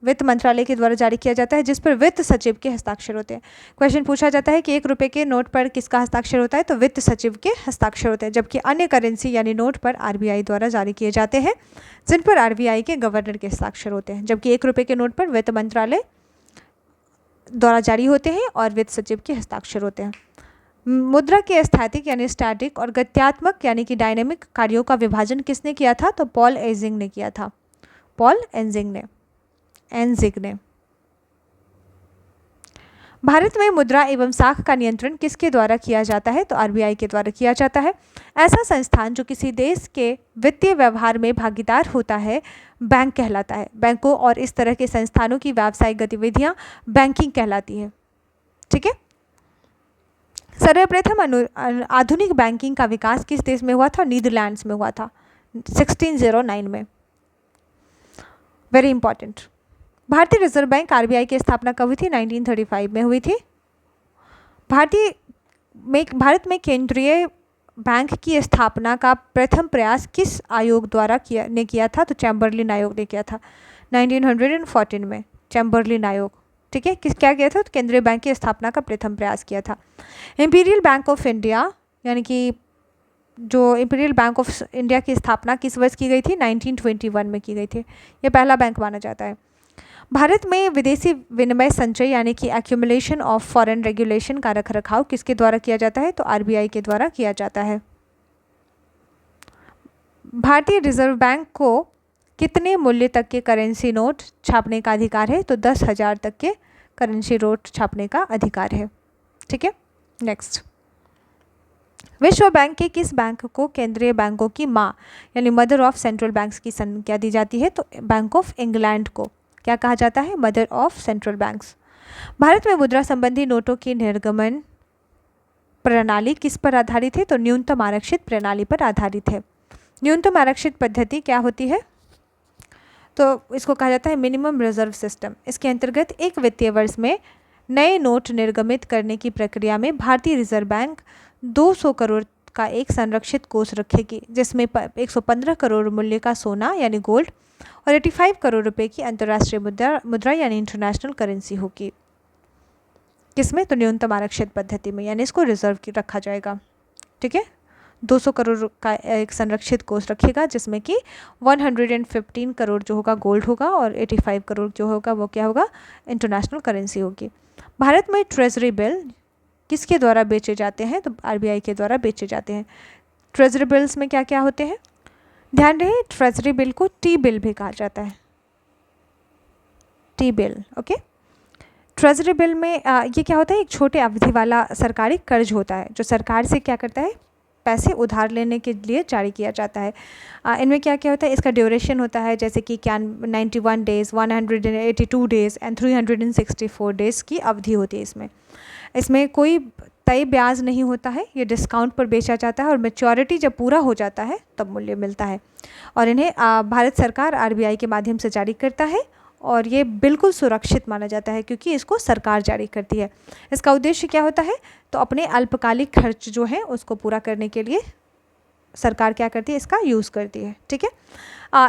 वित्त मंत्रालय के द्वारा जारी किया जाता है, जिस पर वित्त सचिव के हस्ताक्षर होते हैं। क्वेश्चन पूछा जाता है कि 1 रुपये के नोट पर किसका हस्ताक्षर होता है? तो वित्त सचिव के हस्ताक्षर होते हैं। जबकि अन्य करेंसी यानी नोट पर RBI द्वारा जारी किए जाते हैं, जिन पर RBI के गवर्नर के हस्ताक्षर होते हैं। जबकि 1 रुपये के नोट पर वित्त मंत्रालय द्वारा जारी होते हैं और वित्त सचिव के हस्ताक्षर होते हैं। मुद्रा के स्थैतिक यानी स्टैटिक और गत्यात्मक यानी कि डायनेमिक कार्यों का विभाजन किसने किया था? तो पॉल एजिंग ने किया था। पॉल एंजिंग ने। भारत में मुद्रा एवं साख का नियंत्रण किसके द्वारा किया जाता है? तो RBI के द्वारा किया जाता है। ऐसा संस्थान जो किसी देश के वित्तीय व्यवहार में भागीदार होता है बैंक कहलाता है। बैंकों और इस तरह के संस्थानों की व्यावसायिक गतिविधियां बैंकिंग कहलाती है, ठीक है। सर्वप्रथम आधुनिक बैंकिंग का विकास किस देश में हुआ था? नीदरलैंड्स में हुआ था 1609 में। Very important. भारतीय रिजर्व बैंक RBI की स्थापना कब हुई थी? 1935 में हुई थी। भारत में केंद्रीय बैंक की स्थापना का प्रथम प्रयास किस आयोग द्वारा किया था? तो चैम्बरलिन आयोग ने किया था 1914 में, चैम्बरलिन आयोग, ठीक है, क्या किया था? तो केंद्रीय बैंक की स्थापना का प्रथम प्रयास किया था। इंपीरियल बैंक ऑफ इंडिया, यानी कि जो इंपीरियल बैंक ऑफ इंडिया की स्थापना किस वर्ष की गई थी? 1921 में की गई थी। ये पहला बैंक माना जाता है। भारत में विदेशी विनिमय संचय यानी कि एक्यूमुलेशन ऑफ फॉरेन रेगुलेशन का रख रखाव किसके द्वारा किया जाता है? तो आरबीआई के द्वारा किया जाता है। भारतीय रिजर्व बैंक को कितने मूल्य तक के करेंसी नोट छापने का अधिकार है? तो 10,000 तक के करेंसी नोट छापने का अधिकार है। ठीक है, नेक्स्ट, विश्व बैंक के किस बैंक को केंद्रीय बैंकों की माँ यानी मदर ऑफ सेंट्रल बैंक्स की संज्ञा दी जाती है? तो बैंक ऑफ इंग्लैंड को क्या कहा जाता है? Mother of central banks. Bharat में मुद्रा संबंधी नोटों की निर्गमन प्रणाली किस पर आधारित है? तो न्यूनतम आरक्षित प्रणाली पर आधारित है। न्यूनतम आरक्षित पद्धति क्या होती है? तो इसको कहा जाता है मिनिमम रिजर्व सिस्टम। इसके अंतर्गत एक वित्तीय वर्ष में नए नोट निर्गमित करने की प्रक्रिया में भारतीय रिजर्व बैंक 200 करोड़ का एक संरक्षित कोष रखेगी, जिसमें 115 करोड़ मूल्य का सोना यानी गोल्ड और 85 करोड़ रुपए की अंतर्राष्ट्रीय मुद्रा यानी इंटरनेशनल करेंसी होगी। किसमें? तो न्यूनतम आरक्षित पद्धति में, यानी इसको रिजर्व की रखा जाएगा। ठीक है, 200 करोड़ का एक संरक्षित कोष रखेगा, जिसमें कि 115 करोड़ जो होगा गोल्ड होगा और 85 करोड़ जो होगा वो क्या होगा? इंटरनेशनल करेंसी होगी। भारत में ट्रेजरी बिल किसके द्वारा बेचे जाते हैं? तो आरबीआई के द्वारा बेचे जाते हैं। ट्रेजरी बिल्स में क्या क्या होते हैं? ध्यान रहे, ट्रेजरी बिल को टी बिल भी कहा जाता है। T bill, okay. Treasury bill में ये क्या होता है? एक छोटे अवधि वाला सरकारी कर्ज होता है जो सरकार से क्या करता है? पैसे उधार लेने के लिए जारी किया जाता है। इनमें क्या क्या होता है? इसका ड्यूरेशन होता है जैसे कि 91 डेज़, 182 डेज़ एंड 364 डेज़ की अवधि होती है। इसमें कोई तय ब्याज नहीं होता है, ये डिस्काउंट पर बेचा जाता है और मैच्योरिटी जब पूरा हो जाता है तब मूल्य मिलता है। और इन्हें भारत सरकार आरबीआई के माध्यम से जारी करता है और ये बिल्कुल सुरक्षित माना जाता है क्योंकि इसको सरकार जारी करती है। इसका उद्देश्य क्या होता है? तो अपने अल्पकालिक खर्च जो है उसको पूरा करने के लिए सरकार क्या करती है? इसका यूज़ करती है। ठीक है,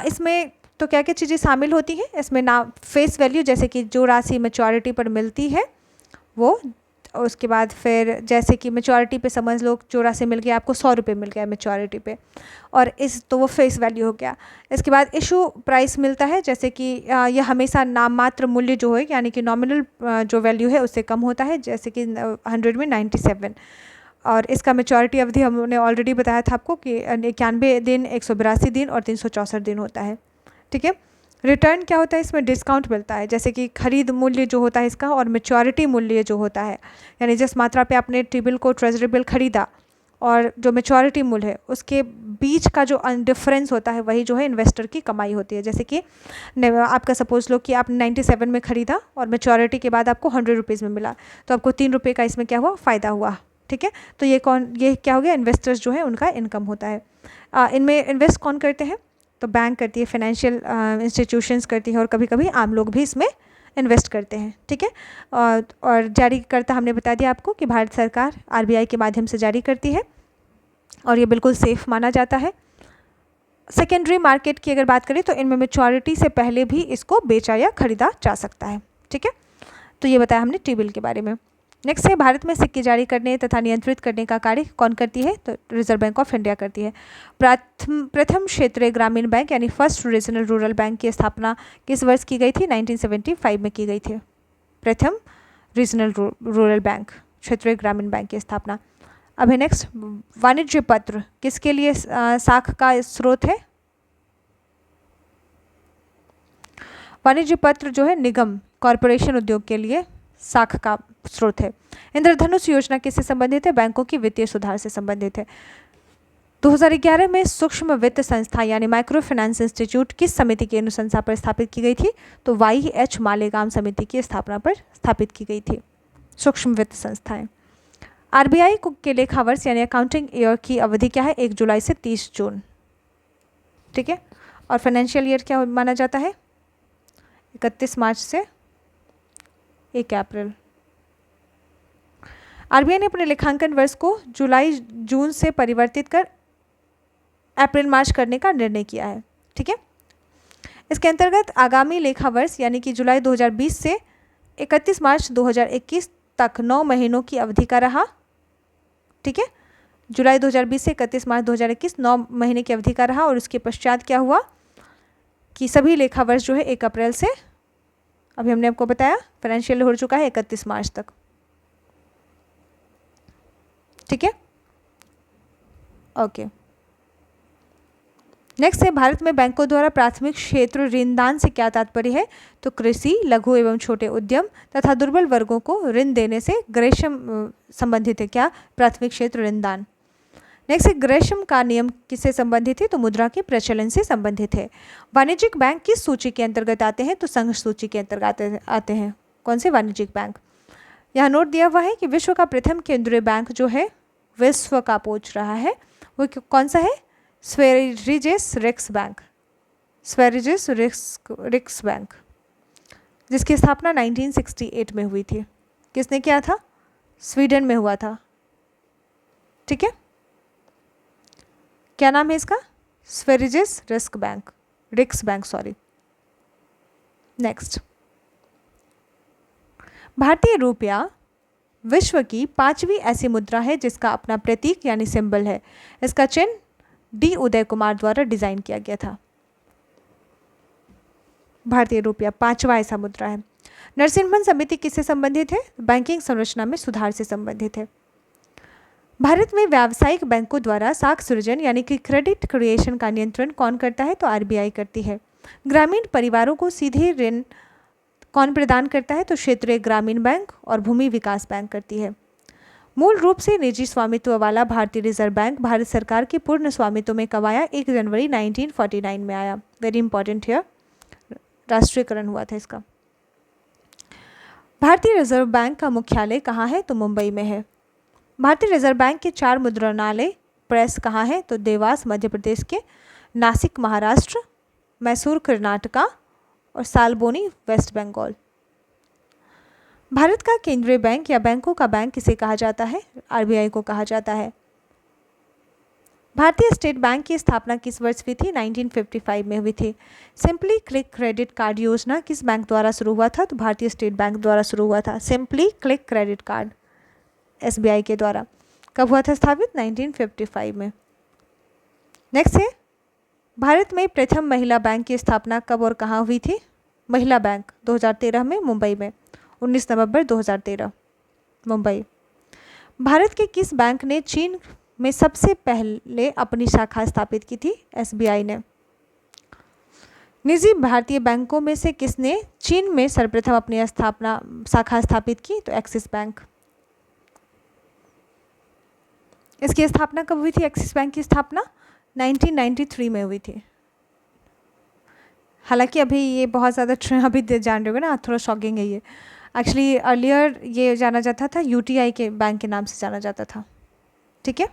इसमें तो क्या क्या चीज़ें शामिल होती हैं? इसमें ना फेस वैल्यू, जैसे कि जो राशि मैच्योरिटी पर मिलती है वो, उसके बाद फिर जैसे कि मैच्योरिटी पे समझ लो जो राशि मिल गया आपको 100 रुपये मिल गया मैच्योरिटी पे, और तो वो फेस वैल्यू हो गया। इसके बाद इशू प्राइस मिलता है, जैसे कि यह हमेशा नाम मात्र मूल्य जो है यानी कि नॉमिनल जो वैल्यू है उससे कम होता है, जैसे कि 100 में 97। और इसका मैच्योरिटी अवधि हमने ऑलरेडी बताया था आपको कि 91 दिन, 182 दिन और 364 दिन होता है। ठीक है, रिटर्न क्या होता है? इसमें डिस्काउंट मिलता है, जैसे कि खरीद मूल्य जो होता है इसका और मैच्योरिटी मूल्य जो होता है, यानी जिस मात्रा पे आपने टी बिल को ट्रेजरी बिल खरीदा और जो मैच्योरिटी मूल्य है उसके बीच का जो डिफरेंस होता है वही जो है इन्वेस्टर की कमाई होती है। जैसे कि आपका सपोज लो कि आपने 97 में ख़रीदा और मैच्योरिटी के बाद आपको 100 रुपीज़ में मिला, तो आपको 3 रुपये का इसमें क्या हुआ? फ़ायदा हुआ। ठीक है, तो ये क्या हो गया? इन्वेस्टर्स जो है उनका इनकम होता है। इनमें इन्वेस्ट कौन करते हैं? तो बैंक करती है, फाइनेंशियल इंस्टीट्यूशंस करती है और कभी कभी आम लोग भी इसमें इन्वेस्ट करते हैं। ठीक है, और जारी करता हमने बता दिया आपको कि भारत सरकार आरबीआई के माध्यम से जारी करती है और ये बिल्कुल सेफ माना जाता है। सेकेंडरी मार्केट की अगर बात करें तो इनमें मैच्योरिटी से पहले भी इसको बेचा या खरीदा जा सकता है। ठीक है, तो ये बताया हमने टी बिल के बारे में। नेक्स्ट है, भारत में सिक्के जारी करने तथा नियंत्रित करने का कार्य कौन करती है? तो रिजर्व बैंक ऑफ इंडिया करती है। प्रथम क्षेत्रीय ग्रामीण बैंक यानी फर्स्ट रीजनल रूरल बैंक की स्थापना किस वर्ष की गई थी? 1975 में की गई थी। प्रथम रीजनल रूरल बैंक, क्षेत्रीय ग्रामीण बैंक की स्थापना। अभी नेक्स्ट, वाणिज्य पत्र किसके लिए साख का स्रोत है? वाणिज्य पत्र जो है निगम, कॉरपोरेशन उद्योग के लिए साख का स्रोत है। इंद्रधनुष योजना किससे संबंधित है? बैंकों की वित्तीय सुधार से संबंधित है। 2011 में सूक्ष्म वित्त संस्था यानी माइक्रो फाइनेंस इंस्टीट्यूट किस समिति की अनुशंसा पर स्थापित की गई थी? तो YH मालेगाम समिति की स्थापना पर स्थापित की गई थी सूक्ष्म वित्त संस्थाएं। आरबीआई के लेखा वर्ष यानी अकाउंटिंग ईयर की अवधि क्या है? 1 जुलाई से 30 जून। ठीक है, और फाइनेंशियल ईयर क्या माना जाता है? 31 मार्च से 1 अप्रैल। आरबीआई ने अपने लेखांकन वर्ष को जुलाई जून से परिवर्तित कर अप्रैल मार्च करने का निर्णय किया है। ठीक है, इसके अंतर्गत आगामी लेखा वर्ष यानी कि जुलाई 2020 से 31 मार्च 2021 तक 9 महीनों की अवधि का रहा। ठीक है, जुलाई 2020 से 31 मार्च 2021 9 महीने की अवधि का रहा। और उसके पश्चात क्या हुआ कि सभी लेखा वर्ष जो है 1 अप्रैल से, अभी हमने आपको बताया, फाइनेंशियल हो चुका है 31 मार्च तक। ठीक है, ओके। नेक्स्ट है, भारत में बैंकों द्वारा प्राथमिक क्षेत्र ऋणदान से क्या तात्पर्य है? तो कृषि, लघु एवं छोटे उद्यम तथा दुर्बल वर्गों को ऋण देने से ग्रेशम संबंधित है। क्या? प्राथमिक क्षेत्र ऋणदान। नेक्स्ट है, ग्रेशम का नियम किससे संबंधित है? तो मुद्रा के प्रचलन से संबंधित है। वाणिज्यिक बैंक किस सूची के अंतर्गत आते हैं? तो संघ सूची के अंतर्गत आते हैं। कौन से वाणिज्यिक बैंक? यहाँ नोट दिया हुआ है कि विश्व का प्रथम केंद्रीय बैंक जो है, विश्व का पूछ रहा है, वो कौन सा है? स्वेरिजेस रिक्स बैंक, स्वेरिजेस रिक्स बैंक, जिसकी स्थापना 1968 में हुई थी। किसने किया था? स्वीडन में हुआ था। ठीक है, क्या नाम है इसका? स्वेरिजेस रिक्स बैंक, सॉरी। नेक्स्ट, भारतीय रुपया विश्व की 5वीं ऐसी मुद्रा है जिसका अपना प्रतीक यानी सिंबल है। इसका चिन्ह डी उदय कुमार द्वारा डिजाइन किया गया था। भारतीय रुपया 5वां ऐसा मुद्रा है। नरसिम्हन समिति किससे संबंधित है? बैंकिंग संरचना में सुधार से संबंधित है। भारत में व्यावसायिक बैंकों द्वारा साख सृजन यानी कि क्रेडिट क्रिएशन का नियंत्रण कौन करता है? तो आरबीआई करती है। ग्रामीण परिवारों को सीधे ऋण कौन प्रदान करता है? तो क्षेत्रीय ग्रामीण बैंक और भूमि विकास बैंक करती है। मूल रूप से निजी स्वामित्व वाला भारतीय रिजर्व बैंक भारत सरकार के पूर्ण स्वामित्व में कब आया? 1 जनवरी 1949 में आया। वेरी इंपॉर्टेंट है, राष्ट्रीयकरण हुआ था इसका। भारतीय रिजर्व बैंक का मुख्यालय कहाँ है? तो मुंबई में है। भारतीय रिजर्व बैंक के 4 मुद्रणालय प्रेस कहाँ है? तो देवास मध्य प्रदेश के, नासिक महाराष्ट्र, मैसूर कर्नाटका और सालबोनी वेस्ट बंगाल। भारत का केंद्रीय बैंक या बैंकों का बैंक किसे कहा जाता है? आरबीआई को कहा जाता है। भारतीय स्टेट बैंक की स्थापना किस वर्ष हुई थी? 1955 में हुई थी। सिंपली क्लिक क्रेडिट कार्ड योजना किस बैंक द्वारा शुरू हुआ था? तो भारतीय स्टेट बैंक द्वारा शुरू हुआ था। Simply click credit card SBI के द्वारा कब हुआ था स्थापित? 1955 में। नेक्स्ट है, भारत में प्रथम महिला बैंक की स्थापना कब और कहाँ हुई थी? महिला बैंक 2013 में मुंबई में, 19 नवंबर 2013 मुंबई। भारत के किस बैंक ने चीन में सबसे पहले अपनी शाखा स्थापित की थी? एसबीआई ने। निजी भारतीय बैंकों में से किसने चीन में सर्वप्रथम अपनी शाखा स्थापित की? तो एक्सिस बैंक। इसकी स्थापना कब हुई थी? एक्सिस बैंक की स्थापना 1993 में हुई थी। हालांकि अभी ये बहुत ज़्यादा अभी जान रहे हो ना, थोड़ा शॉकिंग है ये। एक्चुअली अर्लियर ये जाना जाता था यूटीआई के बैंक के नाम से जाना जाता था। ठीक है,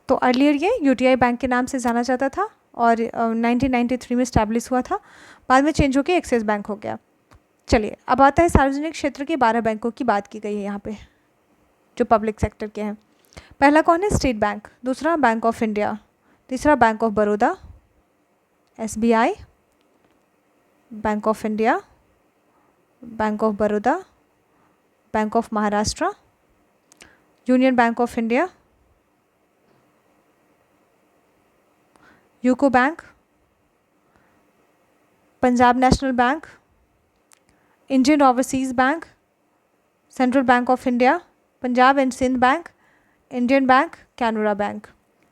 तो अर्लियर ये यूटीआई बैंक के नाम से जाना जाता था और 1993 में स्टैब्लिश हुआ था। बाद में चेंज होकर एक्सिस बैंक हो गया। चलिए, अब आता है सार्वजनिक क्षेत्र के 12 बैंकों की बात की गई है यहाँ पे, जो पब्लिक सेक्टर के हैं। पहला कौन है? State Bank. दूसरा बैंक ऑफ इंडिया। तीसरा Bank of Baroda, SBI, Bank of India, Bank of Baroda, Bank of Maharashtra, Union Bank of India, UCO Bank, Punjab National Bank, Indian Overseas Bank, Central Bank of India, Punjab and Sind Bank, Indian Bank, Canara Bank.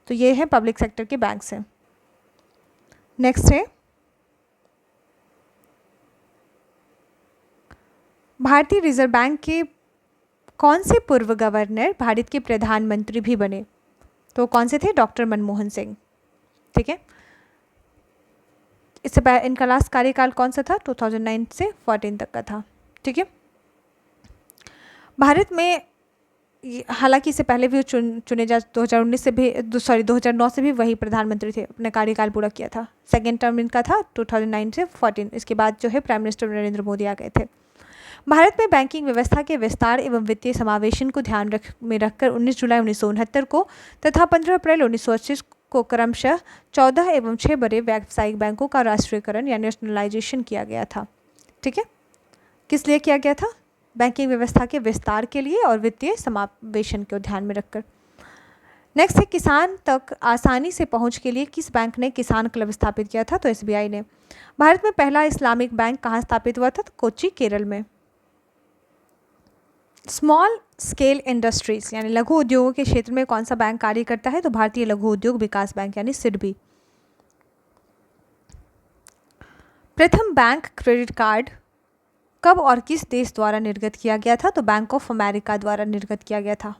तो ये है पब्लिक सेक्टर के बैंक्स हैं। नेक्स्ट है, भारतीय रिजर्व बैंक के कौन से पूर्व गवर्नर भारत के प्रधानमंत्री भी बने? तो कौन से थे? डॉक्टर मनमोहन सिंह। ठीक है, इससे पहले इनका लास्ट कार्यकाल कौन सा था? 2009 से 14 तक का था। ठीक है, भारत में हालांकि इससे पहले भी चुने जा 2019 से भी 2009 से भी वही प्रधानमंत्री थे, अपना कार्यकाल पूरा किया था। सेकेंड टर्म इनका था 2009 से 14। इसके बाद जो है प्राइम मिनिस्टर नरेंद्र मोदी आ गए थे। भारत में बैंकिंग व्यवस्था के विस्तार एवं वित्तीय समावेशन को ध्यान में रखकर 19 जुलाई 1969 को तथा 15 अप्रैल 1980 को क्रमशः 14 एवं 6 बड़े व्यावसायिक बैंकों का राष्ट्रीयकरण या नेशनलाइजेशन किया गया था। ठीक है, किस लिए किया गया था? बैंकिंग व्यवस्था के विस्तार के लिए और वित्तीय समावेशन को ध्यान में रखकर। नेक्स्ट है, किसान तक आसानी से पहुंच के लिए किस बैंक ने किसान क्लब स्थापित किया था? तो एसबीआई ने। भारत में पहला इस्लामिक बैंक कहाँ स्थापित हुआ था? तो कोच्चि, केरल में। स्मॉल स्केल इंडस्ट्रीज यानी लघु उद्योगों के क्षेत्र में कौन सा बैंक कार्य करता है? तो भारतीय लघु उद्योग विकास बैंक यानी सिडबी। प्रथम बैंक क्रेडिट कार्ड कब और किस देश द्वारा निर्गत किया गया था? तो बैंक ऑफ अमेरिका द्वारा निर्गत किया गया था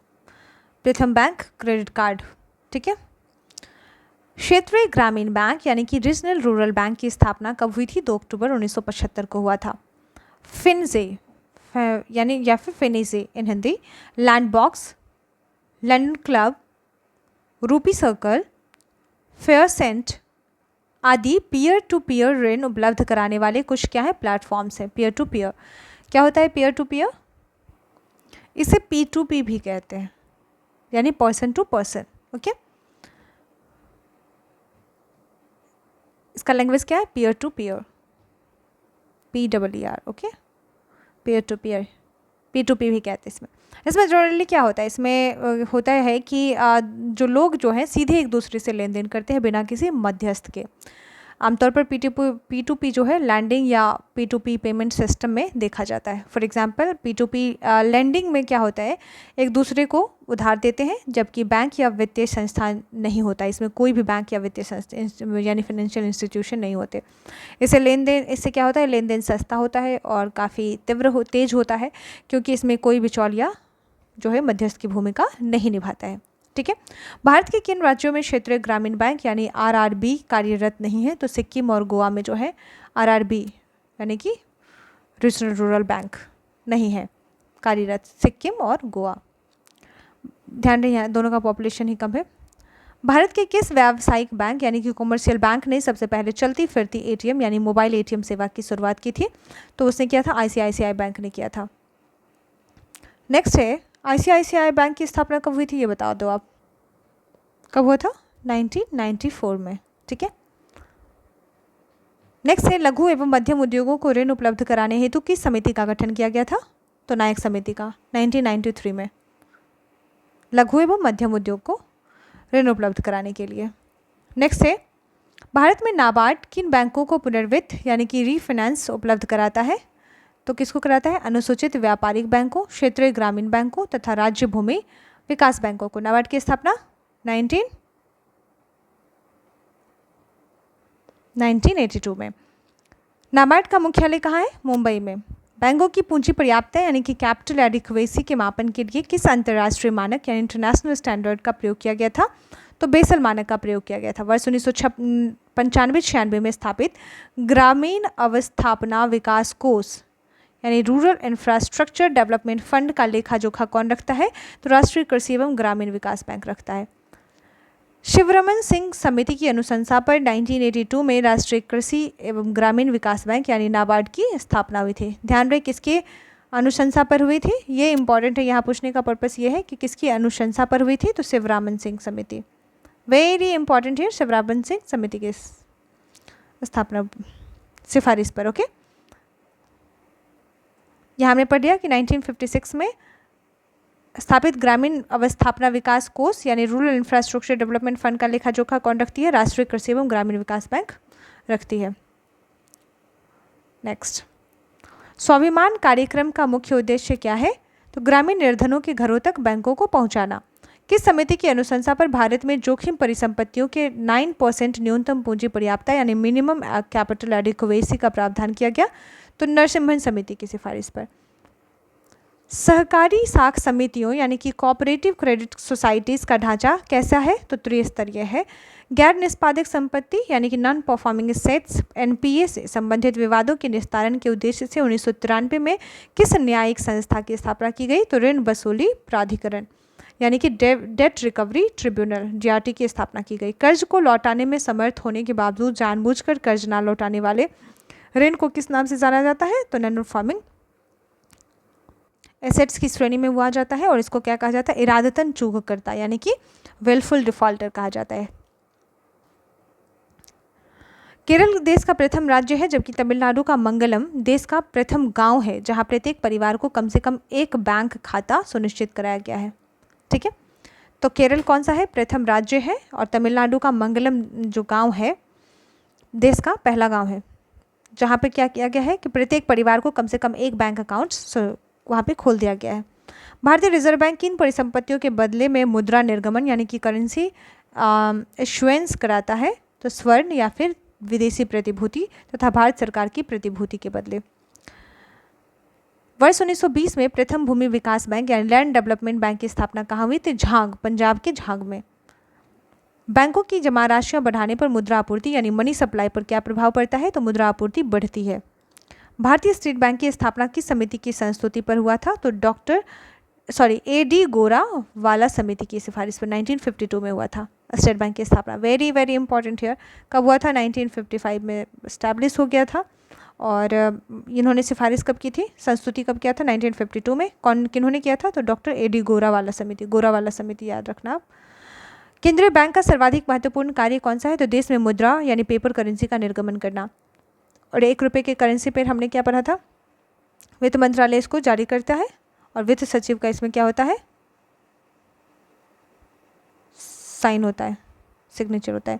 प्रथम बैंक क्रेडिट कार्ड। ठीक है। क्षेत्रीय ग्रामीण बैंक यानी कि रीजनल रूरल बैंक की स्थापना कब हुई थी? 2 अक्टूबर 1975 को हुआ था। फिनजे यानी या फिर फिनेजे in Hindi, Lendbox, LenDen club, rupee circle, Faircent आदि पीयर टू पीयर ऋण उपलब्ध कराने वाले कुछ क्या है? प्लेटफॉर्म्स हैं। पीयर टू पीयर क्या होता है? पीयर टू पीयर, इसे P2P भी कहते हैं यानी पर्सन टू पर्सन। ओके, इसका लैंग्वेज क्या है? Peer to peer, PEER। Okay, peer to peer, P2P भी कहते हैं इसमें जनरली क्या होता है? इसमें होता है कि जो लोग जो हैं सीधे एक दूसरे से लेन देन करते हैं बिना किसी मध्यस्थ के। आमतौर पर P2P जो है लैंडिंग या P2P पेमेंट सिस्टम में देखा जाता है। फॉर एग्जांपल P2P लैंडिंग में क्या होता है? एक दूसरे को उधार देते हैं, जबकि बैंक या वित्तीय संस्थान नहीं होता, इसमें कोई भी बैंक या वित्तीय संस्थान यानी फाइनेंशियल इंस्टीट्यूशन नहीं होते। इससे क्या होता है? लेन देन सस्ता होता है और काफ़ी तेज होता है, क्योंकि इसमें कोई बिचौलिया जो है मध्यस्थ की भूमिका नहीं निभाता है। ठीक है। भारत के किन राज्यों में क्षेत्रीय ग्रामीण बैंक यानी RRB कार्यरत नहीं है? तो सिक्किम और गोवा में जो है RRB यानी कि रीजनल रूरल बैंक नहीं है कार्यरत, सिक्किम और गोवा। ध्यान रहे यहाँ दोनों का पॉपुलेशन ही कम है। भारत के किस व्यावसायिक बैंक यानी कि कॉमर्शियल बैंक ने सबसे पहले चलती फिरती ATM यानी मोबाइल ATM सेवा की शुरुआत की थी? तो उसने किया था ICICI बैंक ने किया था। नेक्स्ट है, ICICI बैंक की स्थापना कब हुई थी? ये बता दो आप, कब हुआ था? 1994 में। ठीक है। नेक्स्ट है, लघु एवं मध्यम उद्योगों को ऋण उपलब्ध कराने हेतु किस समिति का गठन किया गया था? तो नायक समिति का 1993 में, लघु एवं मध्यम उद्योग को ऋण उपलब्ध कराने के लिए। नेक्स्ट है, भारत में नाबार्ड किन बैंकों को पुनर्वित्त यानी कि रीफाइनेंस उपलब्ध कराता है? तो किसको कराता है? अनुसूचित व्यापारिक बैंकों, क्षेत्रीय ग्रामीण बैंकों तथा राज्य भूमि विकास बैंकों को। नाबार्ड की स्थापना 1982 में। नाबार्ड का मुख्यालय कहाँ है? मुंबई में। बैंकों की पूंजी पर्याप्तता यानी कि कैपिटल एडिक्वेसी के मापन के लिए किस अंतर्राष्ट्रीय मानक यानी इंटरनेशनल स्टैंडर्ड का प्रयोग किया गया था? तो बेसल मानक का प्रयोग किया गया था। वर्ष 1995-96 में स्थापित ग्रामीण अवस्थापना विकास कोष यानी रूरल इंफ्रास्ट्रक्चर डेवलपमेंट फंड का लेखा जोखा कौन रखता है? तो राष्ट्रीय कृषि एवं ग्रामीण विकास बैंक रखता है। शिवरमन सिंह समिति की अनुशंसा पर 1982 में राष्ट्रीय कृषि एवं ग्रामीण विकास बैंक यानी नाबार्ड की स्थापना हुई थी। ध्यान रहे किसके अनुशंसा पर हुई थी? ये इंपॉर्टेंट है, यहाँ पूछने का पर्पस ये है कि किसकी अनुशंसा पर हुई थी? तो शिवरामन सिंह समिति। वेरी इंपॉर्टेंट है, शिवरामन सिंह समिति की स्थापना सिफारिश पर। ओके, यहाँ हमने पढ़ लिया कि 1956 में स्थापित ग्रामीण अवस्थापना विकास कोष यानी रूरल इंफ्रास्ट्रक्चर डेवलपमेंट फंड का लेखा जोखा कौन रखती है? राष्ट्रीय कृषि एवं ग्रामीण विकास बैंक रखती है। नेक्स्ट, स्वाभिमान कार्यक्रम का मुख्य उद्देश्य क्या है? तो ग्रामीण निर्धनों के घरों तक बैंकों को पहुंचाना। किस समिति की अनुशंसा पर भारत में जोखिम परिसंपत्तियों के 9% न्यूनतम पूंजी पर्याप्तता यानी मिनिमम कैपिटल एडिक्वेसी का प्रावधान किया गया? तो नरसिम्हन समिति की सिफारिश पर। सहकारी साख समितियों यानी कि कोऑपरेटिव क्रेडिट सोसाइटीज़ का ढांचा कैसा है? तो त्रिस्तरीय है। गैर निष्पादक संपत्ति यानी कि नॉन परफॉर्मिंग एसेट्स NPA से संबंधित विवादों के निस्तारण के उद्देश्य से 1993 में किस न्यायिक संस्था की स्थापना की गई? तो ऋण वसूली प्राधिकरण यानी कि डेट रिकवरी ट्रिब्यूनल DRT की स्थापना की गई। कर्ज को लौटाने में समर्थ होने के बावजूद जानबूझकर कर्ज ना लौटाने वाले ऋण को किस नाम से जाना जाता है? तो नॉन परफॉर्मिंग एसेट्स की श्रेणी में वो आ जाता है और इसको क्या कहा जाता है? इरादतन चूक करता यानी कि विलफुल डिफॉल्टर कहा जाता है। केरल देश का प्रथम राज्य है, जबकि तमिलनाडु का मंगलम देश का प्रथम गांव है जहां प्रत्येक परिवार को कम से कम एक बैंक खाता सुनिश्चित कराया गया है। ठीक है, तो केरल कौन सा है, प्रथम राज्य है, और तमिलनाडु का मंगलम जो गांव है देश का पहला गांव है जहां पे क्या किया गया है कि प्रत्येक परिवार को कम से कम एक बैंक अकाउंट वहां पे खोल दिया गया है। भारतीय रिजर्व बैंक किन परिसंपत्तियों के बदले में मुद्रा निर्गमन यानी कि करेंसी इशुएंस कराता है, तो स्वर्ण या फिर विदेशी प्रतिभूति तथा भारत सरकार की प्रतिभूति के बदले। वर्ष 1920 में प्रथम भूमि विकास बैंक यानी लैंड डेवलपमेंट बैंक की स्थापना कहाँ हुई थी, झांग, पंजाब के झांग में। बैंकों की जमा राशियां बढ़ाने पर मुद्रा आपूर्ति यानी मनी सप्लाई पर क्या प्रभाव पड़ता है, तो मुद्रा आपूर्ति बढ़ती है। भारतीय स्टेट बैंक की स्थापना किस समिति की संस्तुति पर हुआ था, तो A.D. गोरावाला समिति की सिफारिश पर 1952 में हुआ था स्टेट बैंक की स्थापना। वेरी वेरी इंपॉर्टेंट हियर, कब हुआ था, 1955 में स्टैब्लिश हो गया था। और इन्होंने सिफारिश कब की थी, संस्तुति कब किया था, 1952 में। किन्होंने किया था, तो डॉ. A.D. गोरावाला समिति याद रखना आप। केंद्रीय बैंक का सर्वाधिक महत्वपूर्ण कार्य कौन सा है, तो देश में मुद्रा यानी पेपर करेंसी का निर्गमन करना। और 1 रुपये के करेंसी पर हमने क्या पढ़ा था, वित्त मंत्रालय इसको जारी करता है और वित्त सचिव का इसमें क्या होता है, साइन होता है, सिग्नेचर होता है।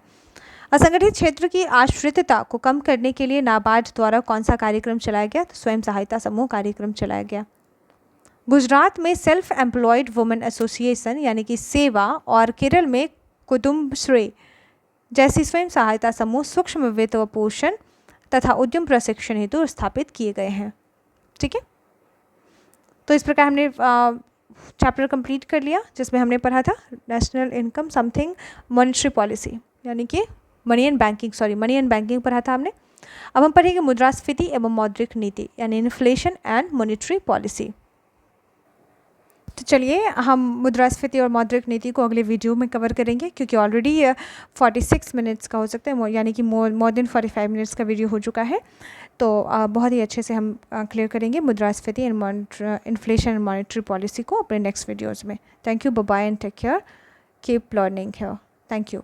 असंगठित क्षेत्र की आश्रितता को कम करने के लिए नाबार्ड द्वारा कौन सा कार्यक्रम चलाया गया, तो स्वयं सहायता समूह कार्यक्रम चलाया गया। गुजरात में सेल्फ एम्प्लॉयड वुमेन एसोसिएशन यानी कि सेवा और केरल में कुटुम्बश्री जैसी स्वयं सहायता समूह सूक्ष्म वित्त व पोषण तथा उद्यम प्रशिक्षण हेतु स्थापित किए गए हैं। ठीक है, तो इस प्रकार हमने चैप्टर कंप्लीट कर लिया जिसमें हमने पढ़ा था national income something monetary policy यानी कि मनी एंड बैंकिंग पढ़ा था हमने। अब हम पढ़ेंगे मुद्रास्फीति एवं मौद्रिक नीति यानी इन्फ्लेशन एंड मॉनेटरी पॉलिसी। तो चलिए हम मुद्रास्फीति और मौद्रिक नीति को अगले वीडियो में कवर करेंगे, क्योंकि ऑलरेडी 46 मिनट्स का हो सकता है, यानी कि मोर देन 45 मिनट्स का वीडियो हो चुका है। तो बहुत ही अच्छे से हम क्लियर करेंगे मुद्रास्फीति and inflation and monetary policy को अपने नेक्स्ट वीडियोज़ में। Thank you, bye bye and take care, keep learning here. Thank you.